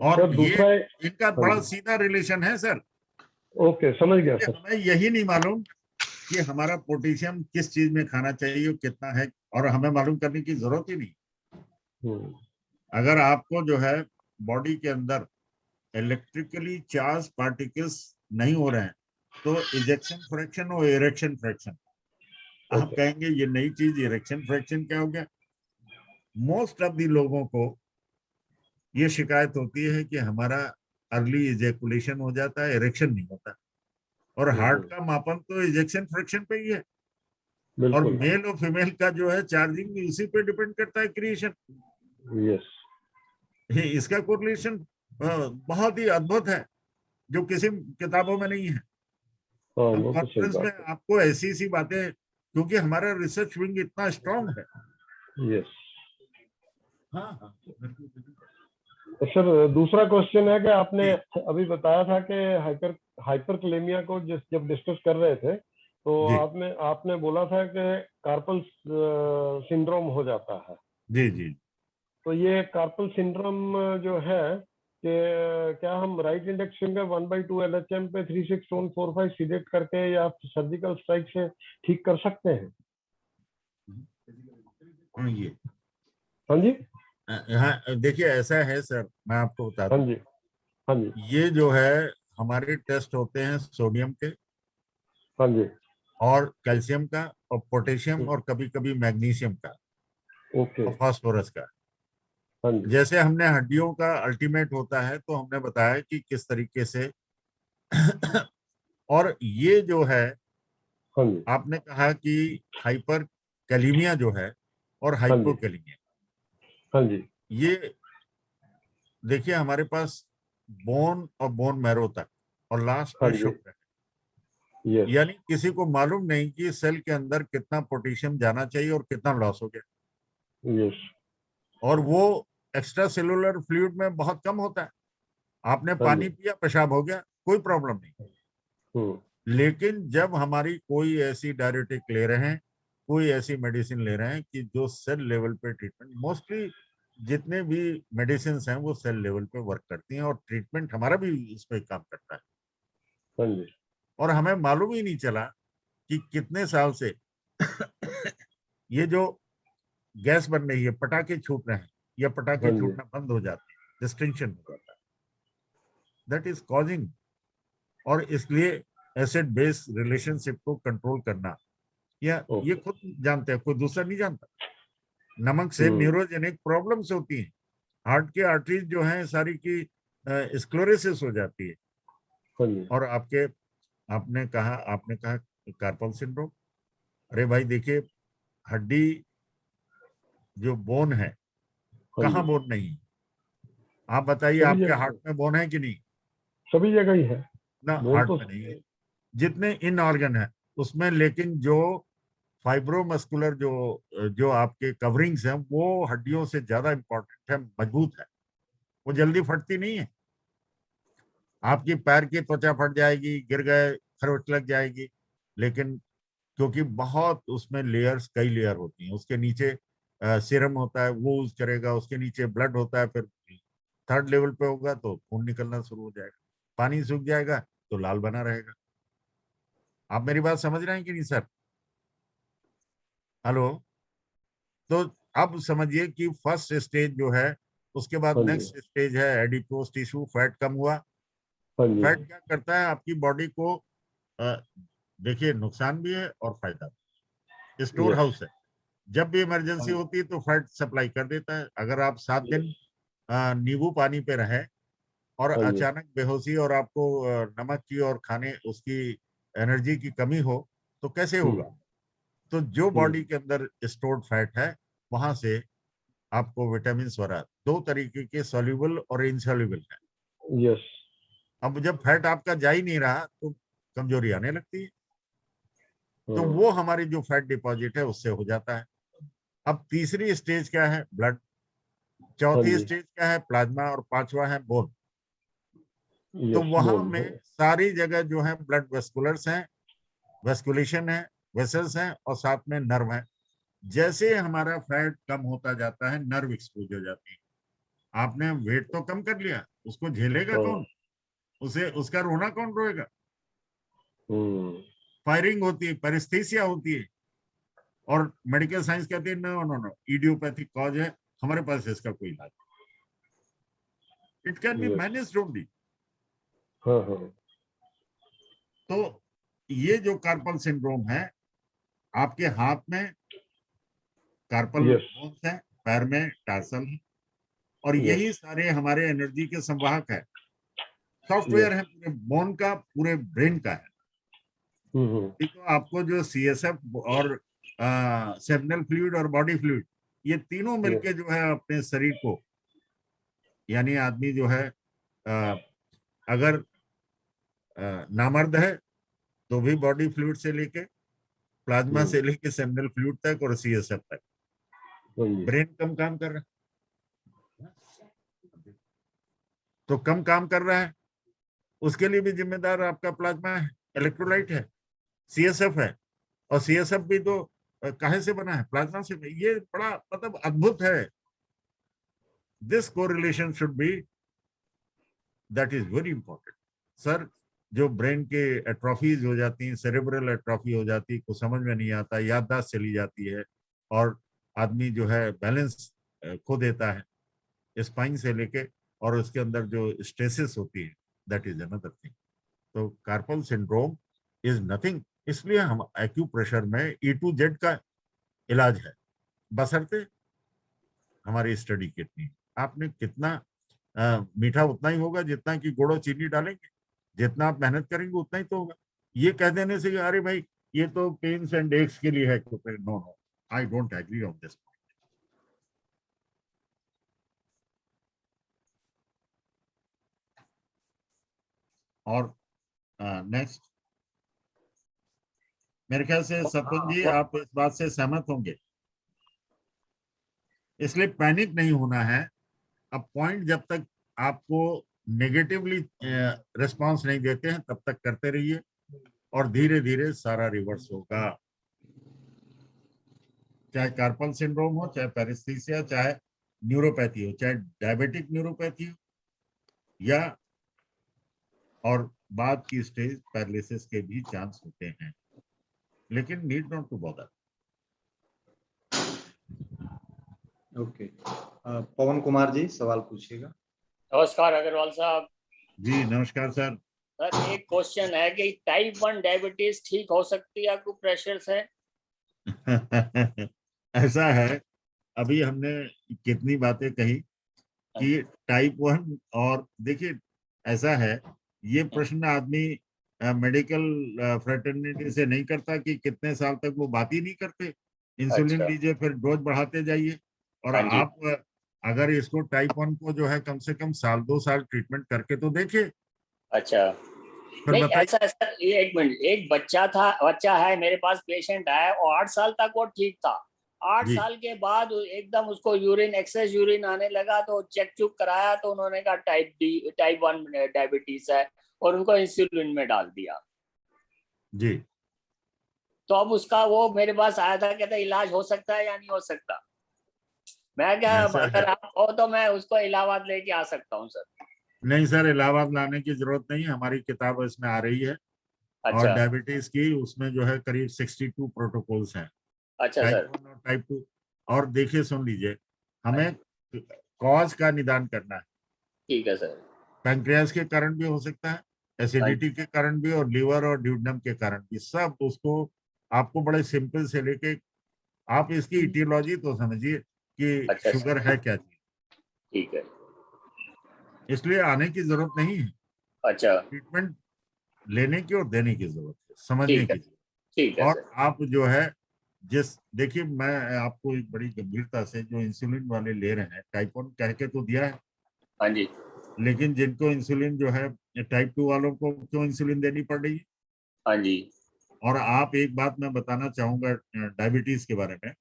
और सर ये दूसरा, इनका बड़ा सीधा रिलेशन है सर। ओके, समझ गया सर। हमें यही नहीं मालूम कि हमारा पोटेशियम किस चीज में खाना चाहिए और कितना है, और हमें मालूम करने की जरूरत ही नहीं। अगर आपको जो है बॉडी के अंदर इलेक्ट्रिकली चार्ज पार्टिकल्स नहीं हो रहे हैं, तो इजेक्शन फ्रैक्शन और इरेक्शन फ्रैक्शन, आप कहेंगे ये नई चीज, इरेक्शन फ्रैक्शन क्या हो गया? मोस्ट ऑफ दी लोगों को ये शिकायत होती है कि हमारा अर्ली इजेकुलेशन हो जाता है, इरेक्शन नहीं होता। और हार्ट का मापन तो इजेक्शन फ्रैक्शन पे ही है। और मेल और फीमेल का जो है चार्जिंग इसी पे डिपेंड करता है, क्रिएशन। यस, इसका कोरिलेशन बहुत ही अद्भुत है, जो किसी किताबों में नहीं है। हम वो तो सही कॉन्फ्रेंस में बात आपको ऐसी सी बातें, क्योंकि हमारा रिसर्च विंग इतना स्ट्रांग है। है। यस। हाँ हाँ। सर दूसरा क्वेश्चन है कि आपने अभी बताया था कि हाइपरकलेमिया को जब डिस्कस कर रहे थे, तो आपने बोला था कि कार्पल सिंड्रोम हो जाता है। जी जी। तो ये कार्पल सिंड्रोम जो है कि क्या हम राइट इंडेक्स फिंगर 1/2 LHM पे 3 6 टोन 4 5 सीडेट करके या सर्जिकल स्ट्राइक से ठीक कर सकते हैं? ये हाँ जी, हाँ, देखिए ऐसा है सर, मैं आपको बता दूं। हाँ जी, हाँ जी, ये जो है हमारे टेस्ट होते हैं सोडियम के हाँ जी, और कैल्शियम का और पोटेशियम और कभी कभी मैग्नीशियम का ओके, और फास्फोरस का। हाँ जी, जैसे हमने हड्डियों का अल्टीमेट होता है, तो हमने बताया कि किस तरीके से। और ये जो है, हाँ जी, आपने कहा कि हाइपर कैलीमिया जो है और हाँ जी, हाइपोकैलीमिया, हाँ जी, ये देखिए हमारे पास बोन और बोन मैरो तक और लास्ट हाँ में जी, शुगर। यस, यानी किसी को मालूम नहीं कि सेल के अंदर कितना पोटेशियम जाना चाहिए और कितना लॉस हो गया, यस, और वो एक्स्ट्रा सेलुलर फ्लूइड में बहुत कम होता है। आपने हाँ पानी जी, पिया, पेशाब हो गया, कोई प्रॉब्लम नहीं। हम्म, लेकिन जब हमारी कोई ऐसी डायरेटिक ले रहे हैं, कोई ऐसी मेडिसिन ले रहे हैं कि जो सेल लेवल पे ट्रीटमेंट, मोस्टली जितने भी मेडिसिन हैं वो सेल लेवल पे वर्क करती हैं, और ट्रीटमेंट हमारा भी इस पे काम करता है, हाँ जी, और हमें मालूम ही नहीं चला कि कितने साल से ये जो गैस बन रही है, पटाखे छूट रहे हैं या पटाखे हाँ जी, छूटना बंद हो जाते हैं, डिस्टिंक्शन हो जाता है, दैट इज कॉजिंग। और इसलिए एसिड बेस रिलेशनशिप को कंट्रोल करना, या ये ओके, खुद जानते हैं, कोई दूसरा नहीं जानता। नमक से हम्म, न्यूरोजेनिक प्रॉब्लम्स होती हैं, हार्ट की आर्टरीज जो हैं सारी की स्क्लेरोसिस हो जाती है। हाँ जी, और आपने कहा कार्पल सिंड्रोम। अरे भाई देखिए, हड्डी जो बोन है, हाँ कहाँ जी, बोन नहीं है? आप बताइए, सभी आपके जगह हार्ट है, में बोन है कि नहीं? सभी जगह ही है, ना, बोल हार्ट तो, में नहीं है। जितने इन ऑर्गन है उसमें, लेकिन जो फाइब्रोमस्कुलर जो जो आपके कवरिंग्स हैं वो हड्डियों से ज्यादा इंपॉर्टेंट है, मजबूत है, वो जल्दी फटती नहीं है। आपकी पैर की त्वचा फट जाएगी, गिर गए, खरोच लग जाएगी, लेकिन क्योंकि बहुत उसमें लेयर्स, कई लेयर होती हैं, उसके नीचे सीरम होता है, वो यूज करेगा, उसके नीचे ब्लड होता है, फिर थर्ड लेवल पे होगा तो खून निकलना शुरू हो जाएगा, पानी सूख जाएगा तो लाल बना रहेगा। आप मेरी बात समझ रहे हैं कि नहीं सर? हेलो? तो अब समझिए कि फर्स्ट स्टेज जो है, उसके बाद हाँ जी, नेक्स्ट स्टेज है एडिपोज टिश्यू, फैट कम हुआ। हाँ जी, फैट क्या करता है आपकी बॉडी को? अ, देखिए, नुकसान भी है और फायदा भी। स्टोर यस, हाउस है, जब भी हाँ इमरजेंसी जी, होती है तो फैट सप्लाई कर देता है। अगर आप 7 दिन नींबू पानी पे रहे और हाँ जी, अचानक बेहोशी और आपको नमक की और खाने उसकी एनर्जी की कमी हो तो कैसे होगा? तो जो हम्म, बॉडी के अंदर स्टोर्ड फैट है, वहां से आपको विटामिन वगैरह, दो तरीके के, सॉल्युबल और इनसॉल्युबल है। यस, अब जब फैट आपका जा ही नहीं रहा तो कमजोरी आने लगती है, तो हाँ, वो हमारी जो फैट डिपॉजिट है उससे हो जाता है। अब तीसरी स्टेज क्या है? ब्लड। हाँ चौथी जी, स्टेज क्या है? प्लाज्मा। और पांचवा है बोन। तो यस, वहां बोल, में सारी जगह जो है ब्लड वेस्कुलर्स हैं, वेस्कुलेशन है, वेसल्स हैं, और साथ में नर्व है। जैसे हमारा फैट कम होता जाता है, नर्व एक्सपोज हो जाती है। आपने वेट तो कम कर लिया, उसको झेलेगा हाँ, कौन? उसे उसका रोना कौन रोएगा? हम्म, फायरिंग होती है, परिस्थेसिया होती है, और मेडिकल साइंस कहती है no no no, idiopathic cause है, हमारे पास इसका कोई इलाज, it can be yes, managed only. हाँ, हाँ, तो ये जो कार्पल सिंड्रोम है, आपके हाथ में कार्पल यस, बोन्स है, पैर में टार्सल है, और यस, यही सारे हमारे एनर्जी के संवाहक है, सॉफ्टवेयर यस, है पूरे बोन का, पूरे ब्रेन का है। हम्म, तो आपको जो सीएसएफ और सेमिनल फ्लूइड और बॉडी फ्लूइड, ये तीनों यस, मिलके जो है अपने शरीर को, यानी आदमी जो है अ, अगर नामर्द है तो भी बॉडी फ्लूइड से लेके, प्लाज्मा हम्म, से लेके सेमिनल फ्लूइड तक और सीएसएफ तक, हाँ जी, ब्रेन कम काम कर रहा है, तो कम काम कर रहा है, उसके लिए भी जिम्मेदार आपका प्लाज्मा है, इलेक्ट्रोलाइट है, सीएसएफ है। और सीएसएफ भी तो काहे से बना है? प्लाज्मा से। ये बड़ा मतलब अद्भुत है। This correlation should be, that is very important sir. जो ब्रेन के एट्रोफीज हो जाती हैं, सेरेब्रल एट्रोफी हो जाती है, कुछ समझ में नहीं आता, याददाश्त चली जाती है, और आदमी जो है बैलेंस खो देता है, स्पाइन से लेके, और उसके अंदर जो स्ट्रेसेस होती है, दैट इज अनदर थिंग। तो कार्पल सिंड्रोम इज नथिंग। इसलिए हम एक्यूप्रेशर में E to Z का इलाज है, बशर्ते हमारी स्टडी कितनी, आपने कितना मीठा उतना ही होगा जितना कि गुड़ और चीनी डालेंगे, जितना आप मेहनत करेंगे उतना ही तो होगा। ये कह देने से कि अरे भाई ये तो पेन्स एंड एक्स के लिए है, no no, I don't agree on this. और नेक्स्ट, मेरे ख्याल से सतुन जी आप इस बात से सहमत होंगे। इसलिए पैनिक नहीं होना है। अब पॉइंट जब तक आपको नेगेटिवली रिस्पांस नहीं देते हैं तब तक करते रहिए और धीरे धीरे सारा रिवर्स होगा। चाहे कार्पल सिंड्रोम हो, चाहे पैरेस्थीसिया, चाहे न्यूरोपैथी हो, चाहे डायबिटिक न्यूरोपैथी हो, या और बाद की स्टेज पैरालिसिस के भी चांस होते हैं, लेकिन need not to bother. Okay, Pawan Kumar ji सवाल पूछिएगा। नमस्कार अग्रवाल साहब। जी नमस्कार सर। सर एक क्वेश्चन है कि टाइप 1 डायबिटीज ठीक हो सकती है एक्यूप्रेशर से? ऐसा है, अभी हमने कितनी बातें कही कि टाइप 1, और देखिए ऐसा है, ये प्रश्न आदमी मेडिकल फ्रेटर्निटी से नहीं करता कि कितने साल तक वो बात ही नहीं करते। इंसुलिन अच्छा। लीजिए, फिर डोज बढ़ाते जाइए, और हाँ जी। आप अगर इसको टाइप 1 को जो है कम से कम साल 2 साल ट्रीटमेंट करके तो देखिए, अच्छा फिर नहीं बताइए। ऐसा है सर, ये एक मिनट, एक बच्चा है मेरे पास, पेशेंट है, और 8 साल तक वो ठीक था। 8 जी साल के बाद एकदम उसको एक्सेस यूरिन आने लगा, तो चेक चुक कराया तो उन्होंने कहा टाइप 1 डायबिटीज है, और उनको इंसुलिन में डाल दिया। जी। तो अब उसका वो मेरे पास आया था, कहता इलाज हो सकता है या नहीं हो सकता। मैं क्या, ऐसा है, अगर आप हो तो मैं उसको इलाहाबाद लेके आ सकता हूँ सर। नहीं सर, इलाहाबाद लाने की जरूरत नहीं, हमारी किताब इसमें आ रही है। और अच्छा डायबिटीज की उसमें जो है करीब 62 प्रोटोकॉल्स हैं, अच्छा टाइप सर। 1 और टाइप 2। और देखिए सुन लीजिए, हमें कॉज का निदान करना है। ठीक है सर। पैंक्रियास के कारण भी हो सकता है, हाँ एसिडिटी के कारण भी, और लीवर और ड्यूडेनम के कारण भी। सब उसको आपको बड़े सिंपल से लेके, आप इसकी इटियोलॉजी तो समझिए कि अच्छा शुगर सर। है क्या चीज, ठीक है। इसलिए आने की जरूरत नहीं है। अच्छा ट्रीटमेंट लेने की और देने की जरूरत है, समझने ठीक है। की जरूरत ठीक है। है और सर। आप जो है देखिए, मैं आपको एक बड़ी गंभीरता से, जो इंसुलिन वाले ले रहे हैं, टाइप 1 कह के तो दिया है, हाँ जी। लेकिन जिनको इंसुलिन जो है, टाइप 2 वालों को क्यों इंसुलिन देनी पड़ रही है? हाँ जी। और आप एक बात मैं बताना चाहूंगा डायबिटीज के बारे में,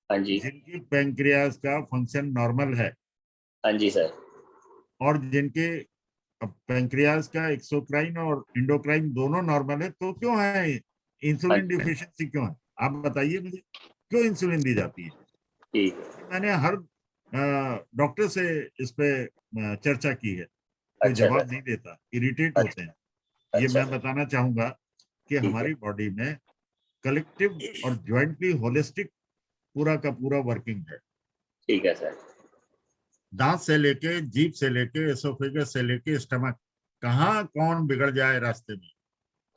हाँ जी। जिनकी पैंक्रियाज का फंक्शन नॉर्मल है, हाँ जी सर। और जिनके पैंक्रियाज का एक्सोक्राइन और इंडोक्राइन दोनों नॉर्मल है, तो क्यों है हाँ इंसुलिन जी। डिफिशिएंसी? क्यों है, आप बताइए मुझे, क्यों इंसुलिन दी जाती है? ठीक है। मैंने हर डॉक्टर से इस पे चर्चा की है, कोई अच्छा जवाब सर। नहीं देता, इरिटेट होते अच्छा। हैं। ये अच्छा मैं बताना चाहूंगा कि ठीक है। हमारी बॉडी में कलेक्टिव और ज्वाइंटली होलिस्टिक पूरा का पूरा वर्किंग है। ठीक है सर। दांत से लेके, जीभ से लेके, एसोफेगस से लेके स्टमक, कहाँ कौन बिगड़ जाए रास्ते में,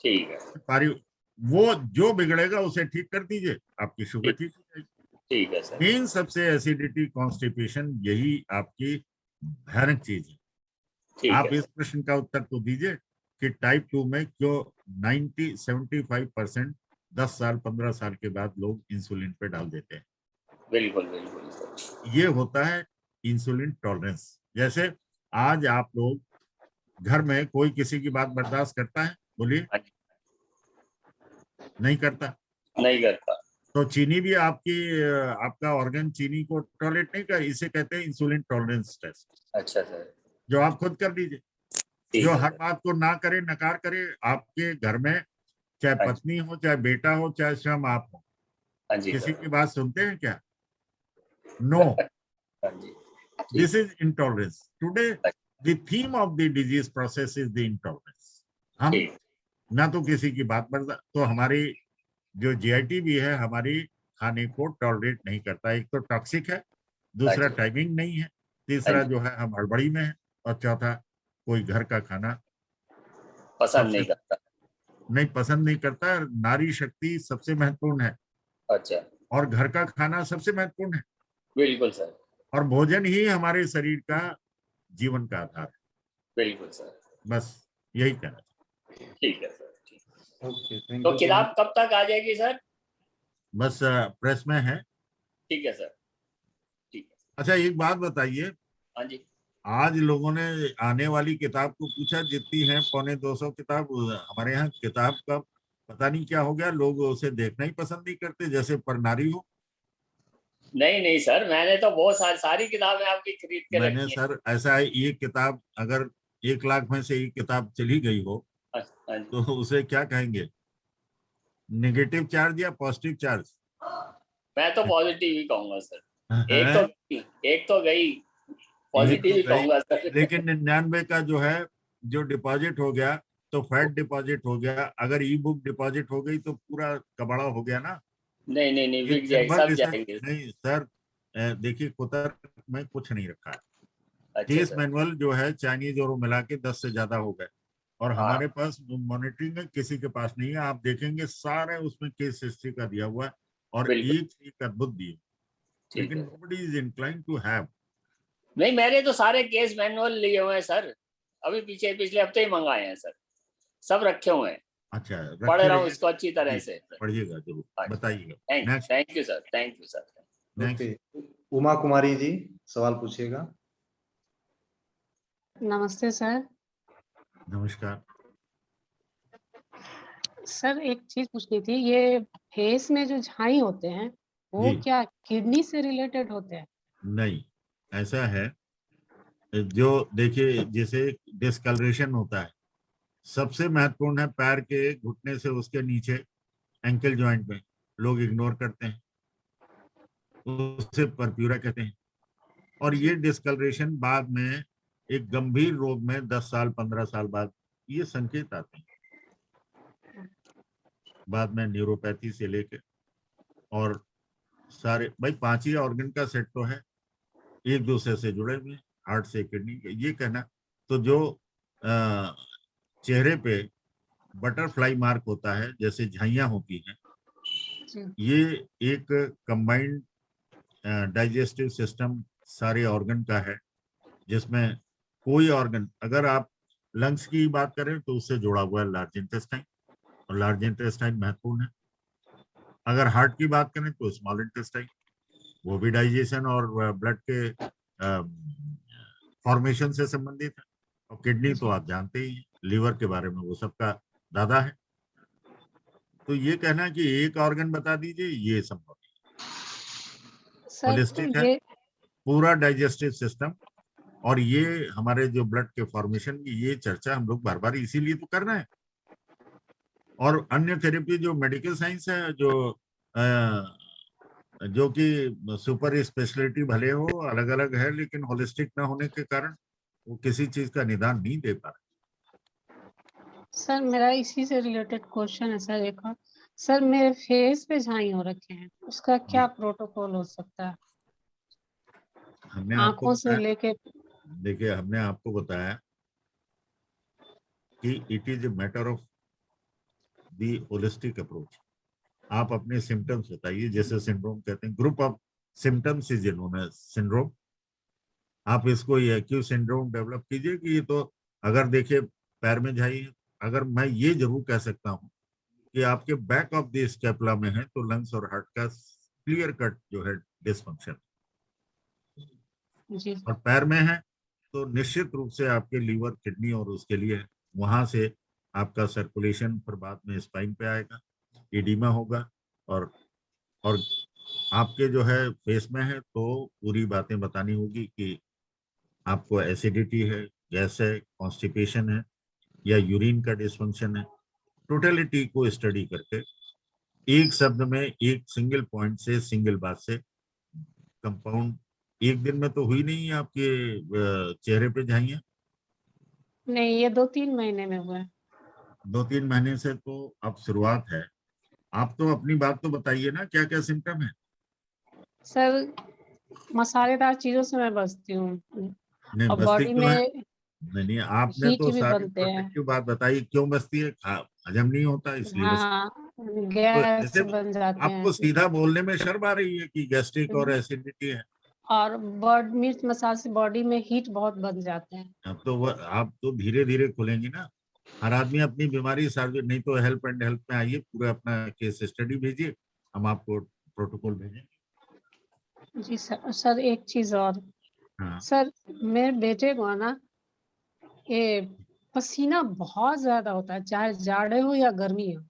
ठीक है। सारी, वो जो बिगड़ेगा उसे ठीक कर दीजिए, आपकी शुगर ठीक। ठीक हो जाएगी। ठीक है सर। मेन सबसे एसिडिटी, कॉन्स्टिपेशन, यही आपकी भयानक चीज है। ठीक आप है इस सर। प्रश्न का उत्तर तो दीजिए कि टाइप 2 में क्यों 75% 10 साल 15 साल के बाद लोग इंसुलिन पे डाल देते हैं। बिल्कुल बिल्कुल सर। ये होता है इंसुलिन टॉलरेंस। जैसे आज आप लोग घर में कोई किसी की बात बर्दाश्त करता है? बोलिए। हाँ जी। नहीं करता। नहीं करता। तो चीनी भी आपका ऑर्गन चीनी को टॉलरेट नहीं कर, इसे कहते हैं इंसुलिन टॉलरेंस टेस्ट, अच्छा सर। जो आप खुद कर लीजिए। जो ठीक है हर सर। बात को ना करे, नकार करे, आपके घर में चाहे हाँ जी। पत्नी हो, चाहे बेटा हो, चाहे स्वयं आप हो, हाँ जी किसी सर। की बात सुनते हैं क्या? नो। हाँ जी। दिस ठीक है। Is intolerance. Today the theme of the disease process is the intolerance. हम ठीक। ना तो किसी की बात बर्दाश्त, तो हमारी जो जीआईटी भी है, हमारी खाने को टॉलरेट नहीं करता। एक तो टॉक्सिक है, हाँ दूसरा जी। टाइमिंग नहीं है, हाँ तीसरा जी। जो है हम हड़बड़ी में है, और चौथा कोई घर का खाना पसंद सबसे नहीं करता। नहीं पसंद नहीं करता। नारी शक्ति सबसे महत्वपूर्ण है, अच्छा। और घर का खाना सबसे महत्वपूर्ण है, बिल्कुल सर। और भोजन ही हमारे शरीर का जीवन का आधार है। बिल्कुल सर। बस यही कहना चाहिए। ठीक है सर। ठीक। ओके, थैंक तो यू पवन। किताब कब तक आ जाएगी सर? बस प्रेस में है। ठीक है सर। ठीक है। अच्छा एक बात बताइए, हाँ जी। आज लोगों ने आने वाली किताब को पूछा, जितनी है 250 किताब, हमारे यहाँ किताब का पता नहीं क्या हो गया, लोग उसे देखना ही पसंद नहीं करते, जैसे परनारी हो। नहीं नहीं सर, मैंने तो बहुत सारी किताबें आपकी खरीद के मैंने रखी हैं। सर ऐसा है, ये किताब अगर 1 लाख में से एक किताब चली गई हो हाँ, तो उसे क्या कहेंगे, नेगेटिव चार्ज या पॉजिटिव चार्ज? मैं तो पॉजिटिव ही कहूंगा सर। है, एक तो गई, एक पॉजिटिव तो ही गई, कहूंगा सर। लेकिन 99 का जो है, जो डिपॉजिट हो गया तो फैट डिपॉजिट हो गया, अगर ई बुक डिपॉजिट हो गई तो पूरा कबाड़ा हो गया ना। नहीं नहीं नहीं, ये बिक जाएगी, जनरल सब रिसर्च जाएंगे। नहीं सर, देखिए कुतर्क में कुछ नहीं रखा है। अच्छा केस सर। मैनुअल जो है चाइनीज और वो मिला के 10 से ज्यादा हो गए, और हाँ हमारे पास मॉनिटरिंग है, किसी के पास नहीं है। आप देखेंगे सारे उसमें केस हिस्ट्री का दिया हुआ है, और बिल्कुल एक अद्भुत दिए, ठीक लेकिन है। Nobody is inclined to have. नहीं, मैंने तो सारे केस मैनुअल लिए हुए हैं सर, अभी पिछले हफ्ते ही मंगाए हैं सर, सब रखे हुए हैं, अच्छा, पढ़ रखे रहा हूँ रहिए, इसको अच्छी तरह जी, से। पढ़िएगा जरूर, बताइएगा। Next, thank you sir, thank you sir. Next. Okay, Uma Kumari ji सवाल पूछिएगा। नमस्ते सर। नमस्कार। सर एक चीज पूछनी थी, ये फेस में जो झाई होते हैं वो जी क्या किडनी से रिलेटेड होते हैं? नहीं, ऐसा है, जो देखिए जैसे डिस्कलरेशन होता है, सबसे महत्वपूर्ण है पैर के घुटने से उसके नीचे, एंकल जॉइंट में, लोग इग्नोर करते हैं, उसे परप्यूरा कहते हैं। और ये डिस्कलरेशन बाद में एक गंभीर रोग में 10 साल 15 साल बाद ये संकेत आते हैं, बाद में न्यूरोपैथी से लेके, और सारे भाई 5 ही ऑर्गन का सेट तो है, एक दूसरे से जुड़े हुए, हार्ट से किडनी, ये कहना। तो जो चेहरे पे बटरफ्लाई मार्क होता है, जैसे झाइयां होती हैं, ये एक कंबाइंड डाइजेस्टिव सिस्टम सारे ऑर्गन का है, जिसमें कोई ऑर्गन, अगर आप लंग्स की बात करें तो उससे जुड़ा हुआ है लार्ज इंटेस्टाइन, और लार्ज इंटेस्टाइन महत्वपूर्ण है। अगर हार्ट की बात करें तो स्मॉल इंटेस्टाइन, वो भी डाइजेशन और ब्लड के फॉर्मेशन से संबंधित है। और किडनी तो आप जानते ही, लीवर के बारे में वो सबका दादा है। तो ये कहना कि एक ऑर्गन बता दीजिए, ये संभव नहीं। सर तो होलिस्टिक है, ये पूरा डाइजेस्टिव सिस्टम। और ये हमारे जो ब्लड के फॉर्मेशन की ये चर्चा हम लोग बार बार इसीलिए तो कर रहे हैं। और अन्य थेरेपी जो मेडिकल साइंस है, जो कि सुपर स्पेशलिटी भले हो, अलग अलग है, लेकिन होलिस्टिक ना होने के कारण वो किसी चीज का निदान नहीं दे पा रहे। सर मेरा इसी से रिलेटेड क्वेश्चन है सर एक और। सर मेरे फेस पे झाई हो रखे हैं, उसका क्या प्रोटोकॉल हो सकता है? हमने आपको आंखों से बताया, लेके देखिए हमने आपको बताया कि it is a matter of the holistic approach. आप अपने सिम्टम्स बताइए, जैसे सिंड्रोम कहते हैं, group of symptoms is known as syndrome. आप इसको ये क्यों सिंड्रोम डेवलप कीजिए कि ये तो, अगर देखिए पैर में झाई, अगर मैं ये जरूर कह सकता हूँ कि आपके बैक ऑफ द स्कैपुला में है तो लंग्स और हार्ट का क्लियर कट जो है डिसफंक्शन, जी और पैर में है तो निश्चित रूप से आपके लीवर किडनी और उसके लिए वहां से आपका सर्कुलेशन फिर बाद में स्पाइन पे आएगा, एडिमा होगा, और आपके जो है फेस में है तो पूरी बातें बतानी होगी कि आपको एसिडिटी है, गैस है, कॉन्स्टिपेशन है, या यूरिन का डिसफंक्शन है। टोटलिटी को स्टडी करके एक शब्द में, एक सिंगल पॉइंट से, सिंगल बात से कंपाउंड, एक दिन में तो हुई नहीं है आपके चेहरे पे झाइयां, नहीं, ये 2-3 महीने में हुआ है। 2-3 महीने से तो अब शुरुआत है। आप तो अपनी बात तो बताइए ना, क्या क्या सिम्टम है? सर मसालेदार चीजों से मैं बचती हूँ नहीं और बस्ती बॉडी क्यों है? में नहीं, आपने हीट तो भी सारी बनते हैं। प्रोटेक्टिव बात बताई, क्यों बस्ती है? हजम नहीं होता इसलिए बस। हाँ, तो गैस ऐसे बन जाते आपको हैं सीधा बोलने में शर्म आ रही है कि गैस्ट्रिक और एसिडिटी है? और मिर्च मसाला से बॉडी में हीट बहुत बन जाते हैं। अब तो आप तो धीरे धीरे खुलेंगी ना। हर आदमी अपनी बीमारी सार्वजनिक, नहीं तो हेल्प एंड हेल्प में आइए, पूरा अपना केस स्टडी भेजिए, हम आपको प्रोटोकॉल भेजेंगे। जी सर। सर एक चीज और, हाँ सर मेरे बेटे को ना ये पसीना बहुत ज्यादा होता है, चाहे जाड़े हो या गर्मी हो,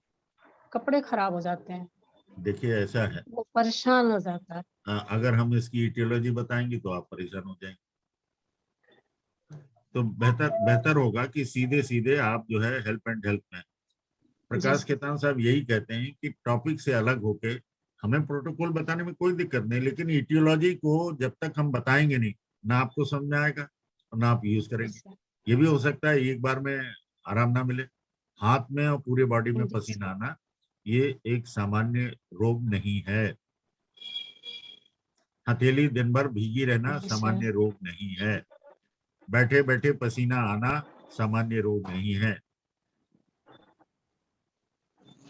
कपड़े खराब हो जाते हैं, देखिए ऐसा है, वो परेशान हो जाता है। अगर हम इसकी इटियोलॉजी बताएंगे तो आप परेशान हो जाएंगे। तो बेहतर बेहतर होगा कि सीधे सीधे आप जो है हेल्प एंड हेल्प में, प्रकाश खेतान साहब यही कहते हैं कि टॉपिक से अलग होके हमें प्रोटोकॉल बताने में कोई दिक्कत नहीं, लेकिन इटियोलॉजी को जब तक हम बताएंगे नहीं, ना आपको समझ में आएगा और ना आप यूज करेंगे। ये भी हो सकता है एक बार में आराम ना मिले, हाथ में और पूरे बॉडी में पसीना आना ये एक सामान्य रोग नहीं है। हथेली दिन भर भीगी रहना सामान्य रोग नहीं है। बैठे बैठे पसीना आना सामान्य रोग नहीं है।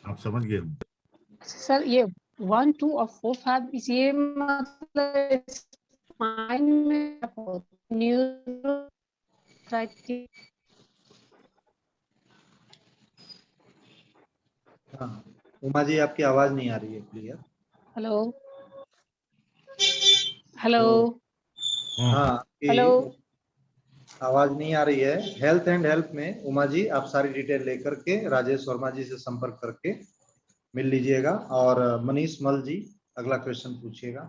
आप समझ गए होंगे। सर ये 1, 2 और 4, 5 ये मतलब माइंड में न्यूरो हाँ उमा जी, आपकी आवाज नहीं आ रही है क्लियर। हेलो हेलो हाँ आपकी हेलो आवाज नहीं आ रही है। हेल्थ एंड हेल्प में उमा जी आप सारी डिटेल लेकर के राजेश वर्मा जी से संपर्क करके मिल लीजिएगा। और मनीष मल जी अगला क्वेश्चन पूछिएगा।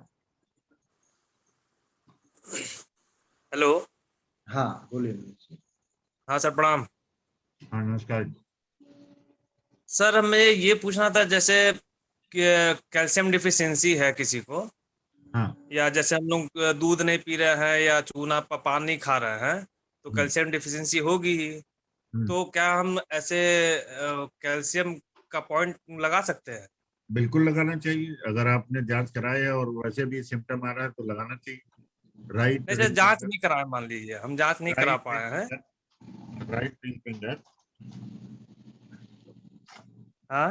हेलो। हाँ बोलिए मनीष जी। हाँ सर प्रणाम। हाँ नमस्कार। सर हमें ये पूछना था, जैसे कैल्शियम डिफिशियंसी है किसी को, हाँ या जैसे हम लोग दूध नहीं पी रहे हैं या चूना पानी खा रहे हैं तो कैल्शियम डिफिशियंसी होगी ही। तो क्या हम ऐसे कैल्शियम का पॉइंट लगा सकते हैं? बिल्कुल लगाना चाहिए। अगर आपने जांच कराया है और वैसे भी सिम्टम आ रहा है तो लगाना चाहिए। राइट नहीं सर, रिंग जांच फिंगर, नहीं कराए, मान लीजिए हम जांच नहीं करा राइट रिंग पाए हैं। फिंगर, राइट रिंग फिंगर, हाँ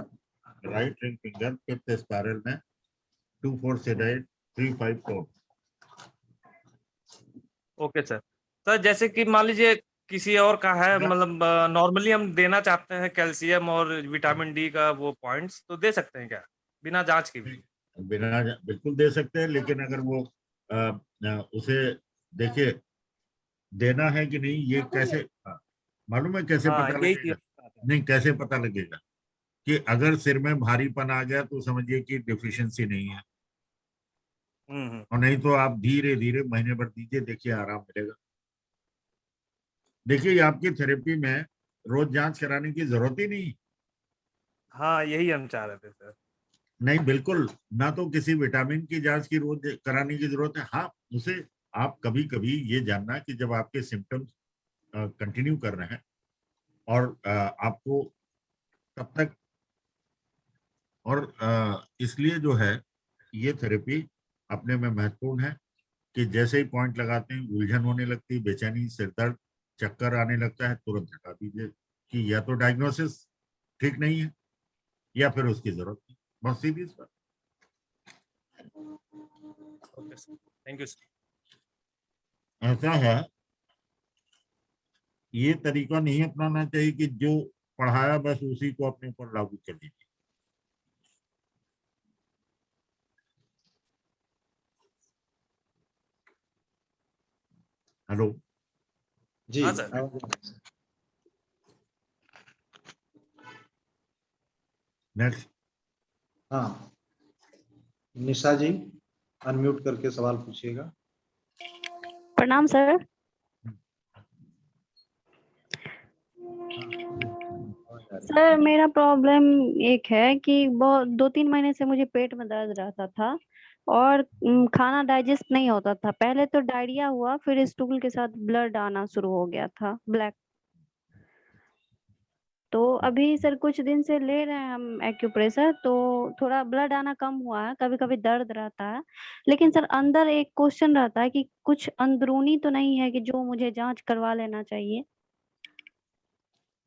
right ring finger fifth spiral में 2 4 सेडाइट 3 5 4। Okay sir. सर जैसे कि मान लीजिए किसी और का है, मतलब नॉर्मली हम देना चाहते हैं कैल्शियम और विटामिन डी का वो पॉइंट्स, तो दे सकते हैं क्या बिना जांच के भी? बिना बिल्कुल दे सकते हैं, लेकिन अगर वो उसे देखिए देना है कि नहीं ये कैसे मालूम है, कैसे हाँ पता यही चीज। लगेगा? नहीं, कैसे पता लगेगा कि अगर सिर में भारीपन आ गया तो समझिए कि डिफिशियंसी नहीं है, और नहीं तो आप धीरे धीरे महीने भर दीजिए, देखिए आराम मिलेगा। देखिए आपकी थेरेपी में रोज जांच कराने की जरूरत ही नहीं। हाँ यही हम चाह रहे थे सर। नहीं बिल्कुल, ना तो किसी विटामिन की जांच की रोज कराने की जरूरत है। हाँ उसे आप कभी कभी ये जानना कि जब आपके सिम्टम्स कंटिन्यू कर रहे हैं और आपको तब तक, और इसलिए जो है ये थेरेपी अपने में महत्वपूर्ण है कि जैसे ही पॉइंट लगाते हैं उलझन होने लगती है, बेचैनी, सिरदर्द, चक्कर आने लगता है, तुरंत हटा दीजिए कि या तो डायग्नोसिस ठीक नहीं है या फिर उसकी जरूरत नहीं। बहुत सीधी सी बात। Okay sir, thank you sir. ऐसा है, ये तरीका नहीं अपनाना चाहिए कि जो पढ़ाया बस उसी को अपने ऊपर लागू कर दीजिए। हेलो जी हाँ सर। नेक्स्ट। हाँ निशा जी अनम्यूट करके सवाल पूछिएगा। प्रणाम सर। सर मेरा प्रॉब्लम एक है कि बहुत 2-3 महीने से मुझे पेट में दर्द रहता था और खाना डाइजेस्ट नहीं होता था। पहले तो डायरिया हुआ, फिर स्टूल के साथ ब्लड आना शुरू हो गया था, ब्लैक। तो अभी सर कुछ दिन से ले रहे हैं हम एक्यूप्रेशर, तो थोड़ा ब्लड आना कम हुआ है। कभी कभी दर्द रहता है, लेकिन सर अंदर एक क्वेश्चन रहता है कि कुछ अंदरूनी तो नहीं है कि जो मुझे जांच करवा लेना चाहिए।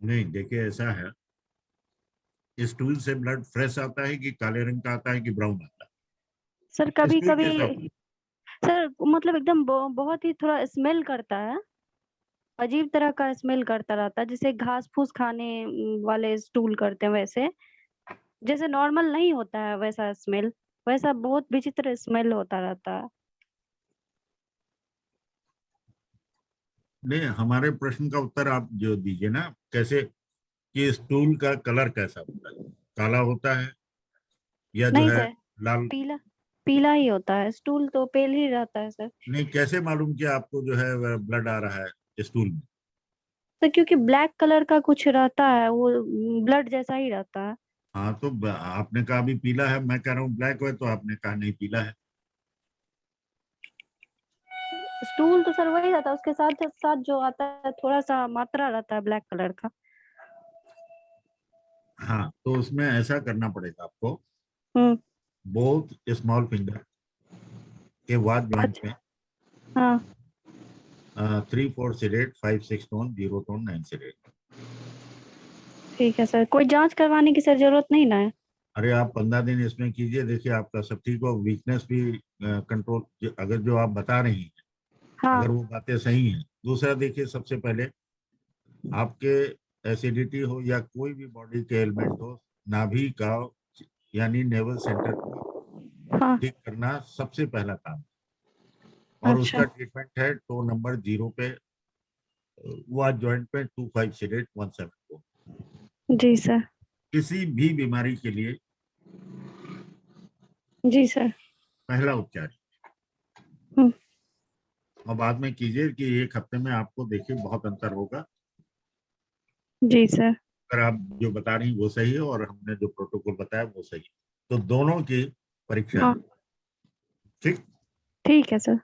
नहीं देखिए ऐसा है, स्टूल से ब्लड फ्रेश आता है कि काले रंग का आता है कि ब्राउन आता सर है? कभी स्टूल कभी कैसा होता है? सर मतलब एकदम बहुत ही थोड़ा स्मेल करता है, अजीब तरह का स्मेल करता रहता है, जैसे घास फूस खाने वाले स्टूल करते हैं वैसे, जैसे नॉर्मल नहीं होता है वैसा स्मेल, वैसा बहुत विचित्र स्मेल होता रहता है। नहीं, हमारे प्रश्न का उत्तर आप जो दीजिए ना, कैसे कि स्टूल का कलर कैसा होता है, काला होता है या जो नहीं है सर, लाल? पीला पीला ही होता है, स्टूल तो पेल ही रहता है सर। नहीं, कैसे मालूम कि आपको जो है ब्लड आ रहा है स्टूल में? तो क्योंकि ब्लैक कलर का कुछ रहता है, वो ब्लड जैसा ही रहता है। हाँ, तो आपने कहा अभी पीला है, मैं कह रहा हूँ ब्लैक है, तो आपने कहा नहीं पीला है। स्टूल तो सर वही रहता है, उसके साथ साथ जो आता है थोड़ा सा मात्रा रहता है ब्लैक कलर का। हाँ, तो उसमें ऐसा करना पड़ेगा आपको, हम्म। बोथ स्मॉल फिंगर के वाच ज्वाइंट अच्छा। में हाँ 3-4 सिरेट, 5-6 टोन, 0 टोन, 9 सिरेट। ठीक है सर, कोई जांच करवाने की सर जरूरत नहीं ना है? अरे आप 15 दिन इसमें कीजिए, देखिए आपका सब ठीक हो, वीकनेस भी कंट्रोल, अगर जो आप बता रही हैं हाँ। अगर वो बातें सही हैं। दूसरा देखिए, सबसे पहले आपके एसिडिटी हो या कोई भी बॉडी के एलिमेंट हो, नाभि का यानी नेवल सेंटर को हाँ। ठीक करना सबसे पहला काम है। और अच्छा। उसका ट्रीटमेंट है टो नंबर 0 पे, वाच जॉइंट पे 25 सिरेट 174। जी सर। किसी भी बीमारी के लिए जी सर। पहला उपचार। हम्म। और बाद में कीजिए कि 1 हफ्ते में आपको देखिए बहुत अंतर होगा। जी सर। अगर आप जो बता रही वो सही है और हमने जो प्रोटोकॉल बताया वो सही है, तो दोनों की परीक्षा हाँ है। ठीक। ठीक है sir,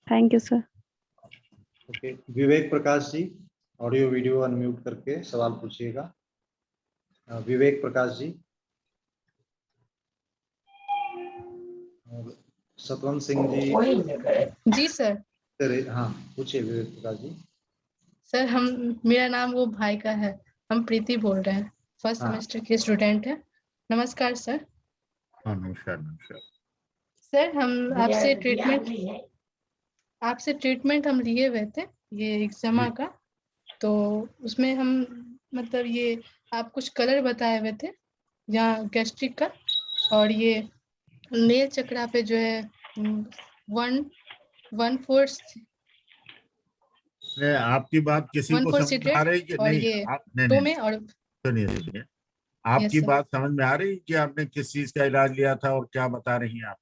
thank you sir. Okay, Vivek Prakash ji, audio video unmute करके सवाल पूछिएगा। विवेक प्रकाश जी। और सतवंत सिंह जी। जी सर। हाँ, पूछिए विवेक प्रकाश जी। सर मेरा नाम वो भाई का है, हम प्रीति बोल रहे हैं, फर्स्ट हाँ। सेमेस्टर के स्टूडेंट है। नमस्कार सर। हाँ, नमस्कार नमस्कार। सर हम आपसे ट्रीटमेंट हम लिए हुए थे, ये एक्जिमा का। तो उसमें हम मतलब ये आप कुछ कलर बताए हुए थे यहाँ गैस्ट्रिक का, और ये नेल चक्रा पे जो है 1/4 आपकी बात किसी को 1/4 समझ में आ सिगरेट, रही कि और नहीं? ये आप नहीं टो नहीं में, और सुनिए सुनिए, यस आपकी सर। बात समझ में आ रही कि आपने किस चीज का इलाज लिया था और क्या बता रही हैं आप?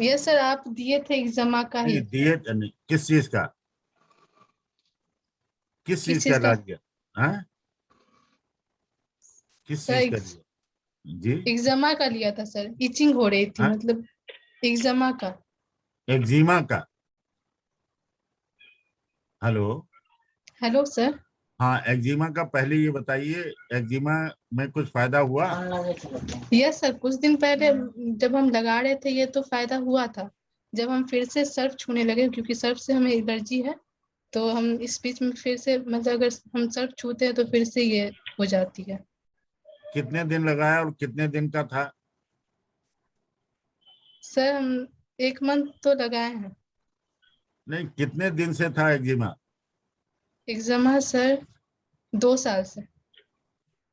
यस सर, आप दिए थे एक्जिमा का नहीं ही। दिए नहीं, किस चीज का, किस किस चीज का चीज का? इलाज किया? हाँ, किस चीज का सर लिया? जी। एक्जिमा का लिया था सर, इचिंग हो रही थी हाँ, मतलब। एक्जिमा का। एक्जिमा का। हेलो। Hello sir. हाँ, एक्जिमा का पहले ये बताइए, एक्जिमा में कुछ फायदा हुआ? यस सर, कुछ दिन पहले जब हम लगा रहे थे ये तो फायदा हुआ था। जब हम फिर से सर्फ छूने लगे, क्योंकि सर्फ से हमें एलर्जी है, तो हम इस बीच में फिर से मतलब अगर हम सर्फ छूते हैं तो फिर से ये हो जाती है। कितने दिन लगाया और कितने दिन का था? सर हम 1 मंथ तो लगाए हैं। नहीं, कितने दिन से था एक्जिमा? एक्जिमा सर 2 साल से।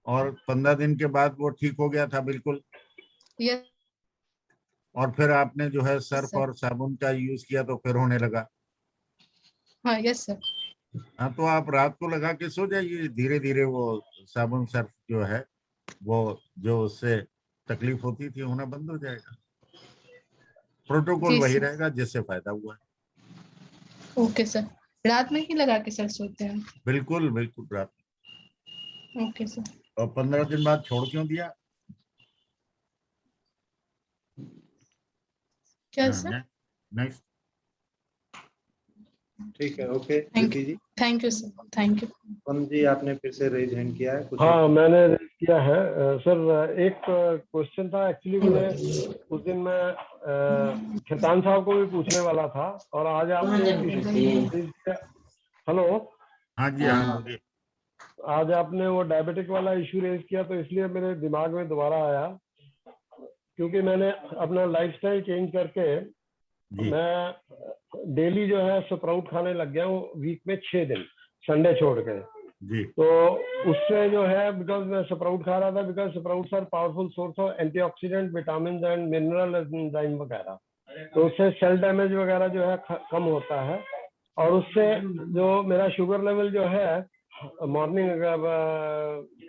और 15 दिन के बाद वो ठीक हो गया था बिल्कुल? यस और फिर आपने जो है सर्फ सर। और साबुन का यूज किया तो फिर होने लगा? हाँ यस सर। हाँ, तो आप रात को लगा के सो जाइए, धीरे धीरे वो साबुन सर्फ जो है वो जो उससे तकलीफ होती थी होना बंद हो जाएगा। प्रोटोकॉल जी वही सर। रहेगा जिससे फायदा हुआ है। Okay sir. रात में ही लगा के सर सोते हैं? बिल्कुल बिल्कुल रात। Okay sir. और 15 दिन बाद छोड़ क्यों दिया? क्या हाँ, सर? नेक्स्ट। ठीक है, okay thank Preeti ji. Thank you sir, thank you. Satwant ji, आपने फिर से रेज हैंड किया है, कुछ हाँ मैंने रेज किया है। सर एक क्वेश्चन था एक्चुअली, मुझे उस दिन मैं खेतान साहब को भी पूछने वाला था, और आज आपने एक issue raise किया। हेलो। हाँ जी, हाँ बोलिए। आज आपने वो डायबिटिक वाला इशू रेज किया, तो इसलिए मेरे दिमाग में दोबारा आया, क्योंकि मैंने अपना लाइफस्टाइल चेंज करके जी मैं डेली जो है स्प्राउट खाने लग गया हूँ, वीक में 6 दिन, संडे छोड़ के। जी। तो उससे जो है, बिकॉज मैं स्प्राउट खा रहा था, because sprouts are powerful source of antioxidant, vitamin and mineral enzyme वगैरह, तो उससे सेल डैमेज वगैरह जो है कम होता है। और उससे जो मेरा शुगर लेवल जो है मॉर्निंग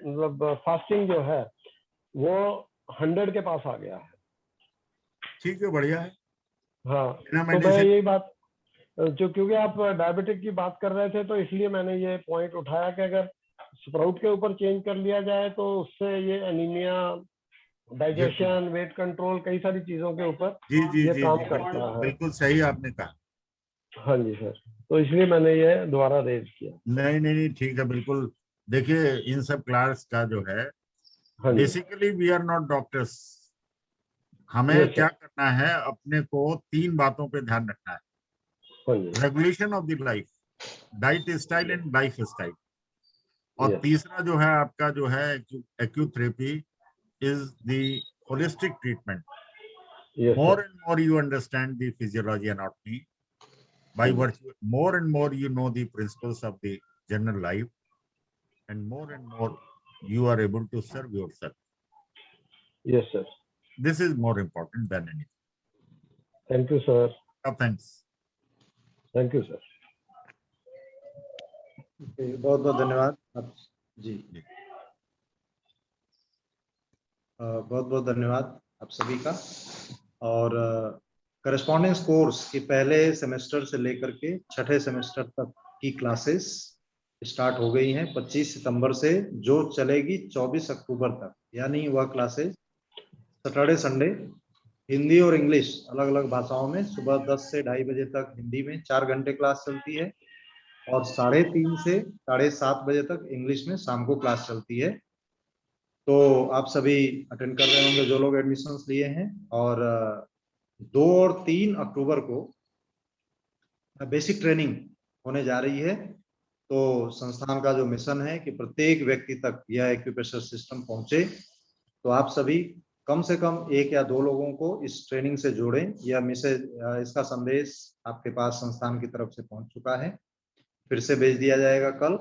मतलब फास्टिंग जो है वो 100 के पास आ गया है। ठीक है, बढ़िया है। हाँ, बिना तो मैं मेडिसिन यही बात जो, क्योंकि आप डायबिटिक की बात कर रहे थे तो इसलिए मैंने ये पॉइंट उठाया कि अगर स्प्राउट के ऊपर चेंज कर लिया जाए तो उससे ये एनीमिया, डाइजेशन, वेट कंट्रोल, कई सारी चीजों के ऊपर जी जी ये जी काम जी, करता है। बिल्कुल सही आपने कहा। हाँ जी सर, तो इसलिए मैंने ये दोबारा रेज किया। नहीं नहीं नहीं, ठीक है, बिल्कुल। देखिए, इन सब क्लास का जो है, हाँ जी, basically we are not doctors. हमें यस क्या सर। करना है, अपने को 3 बातों पे ध्यान रखना है। हाँ जी, regulation of the life, diet style and life style. और यस तीसरा जो है आपका जो है acutherapy is the holistic treatment. Yes More sir. and more you understand the physiology anatomy, by हाँ जी, virtue, more and more you know the principles of the general life, and more you are able to serve yourself. Yes sir. This is more important than anything. Thank you sir. Thanks. Thank you sir. बहुत बहुत धन्यवाद आप जी। बहुत बहुत धन्यवाद आप सभी का। और करस्पॉन्डेंस कोर्स के पहले सेमेस्टर से लेकर के छठे सेमेस्टर तक की क्लासेस स्टार्ट हो गई हैं 25 सितंबर से, जो चलेगी 24 अक्टूबर तक। यानी वह क्लासेस सैटरडे संडे हिंदी और इंग्लिश अलग अलग भाषाओं में सुबह 10 से 2:30 बजे तक हिंदी में 4 घंटे क्लास चलती है, और 3:30 से 7:30 बजे तक इंग्लिश में शाम को क्लास चलती है। तो आप सभी अटेंड कर रहे होंगे जो लोग एडमिशन्स लिए हैं। और 2 और 3 अक्टूबर को बेसिक ट्रेनिंग होने जा रही है। तो संस्थान का जो मिशन है कि प्रत्येक व्यक्ति तक यह एक्यूप्रेशर सिस्टम पहुंचे, तो आप सभी कम से कम 1 या 2 लोगों को इस ट्रेनिंग से जोड़ें। यह मैसेज, इसका संदेश आपके पास संस्थान की तरफ से पहुंच चुका है, फिर से भेज दिया जाएगा कल।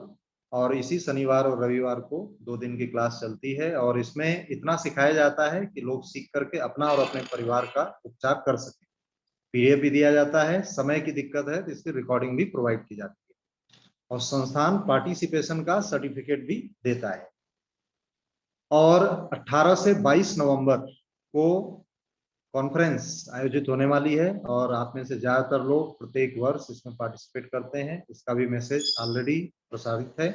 और इसी शनिवार और रविवार को 2 दिन की क्लास चलती है, और इसमें इतना सिखाया जाता है कि लोग सीख करके अपना और अपने परिवार का उपचार कर सकें। पीडीएफ भी दिया जाता है। समय की दिक्कत है तो इसकी रिकॉर्डिंग भी प्रोवाइड की जाती है, और संस्थान पार्टिसिपेशन का सर्टिफिकेट भी देता है। और 18 से 22 नवंबर को कॉन्फ्रेंस आयोजित होने वाली है, और आप में से ज्यादातर लोग प्रत्येक वर्ष इसमें पार्टिसिपेट करते हैं। इसका भी मैसेज ऑलरेडी प्रसारित है।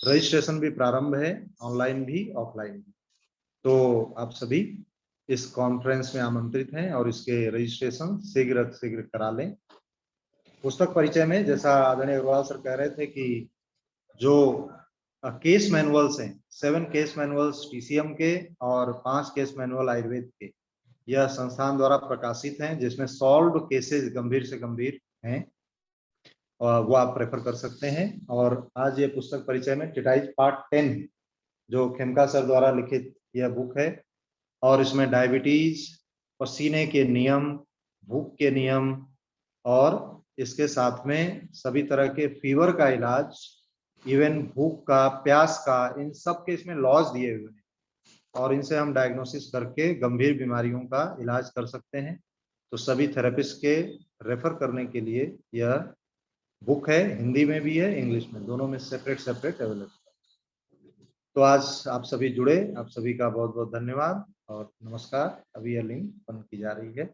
रजिस्ट्रेशन भी प्रारंभ है, ऑनलाइन भी ऑफलाइन भी। तो आप सभी इस कॉन्फ्रेंस में आमंत्रित हैं, और इसके रजिस्ट्रेशन शीघ्र करा लें। पुस्तक परिचय में जैसा आदरणीय अग्रवाल सर कह रहे थे कि जो केस मैनुअल्स हैं, 7 केस मैनुअल्स टीसीएम के और 5 केस मैनुअल आयुर्वेद के, यह संस्थान द्वारा प्रकाशित हैं, जिसमें सॉल्व्ड केसेस गंभीर से गंभीर हैं, और वो आप प्रेफर कर सकते हैं। और आज ये पुस्तक परिचय में टिटाइज पार्ट 10 जो खेमका सर द्वारा लिखित यह बुक है, और इसमें डायबिटीज, पसीने के नियम, भूख के नियम, और इसके साथ में सभी तरह के फीवर का इलाज, इवन भूख का, प्यास का, इन सब के इसमें लॉज दिए हुए हैं, और इनसे हम डायग्नोसिस करके गंभीर बीमारियों का इलाज कर सकते हैं। तो सभी थेरेपिस्ट के रेफर करने के लिए यह बुक है, हिंदी में भी है, इंग्लिश में, दोनों में सेपरेट अवेलेबल है। तो आज आप सभी जुड़े, आप सभी का बहुत बहुत धन्यवाद और नमस्कार। अभी यह लिंक बंद की जा रही है।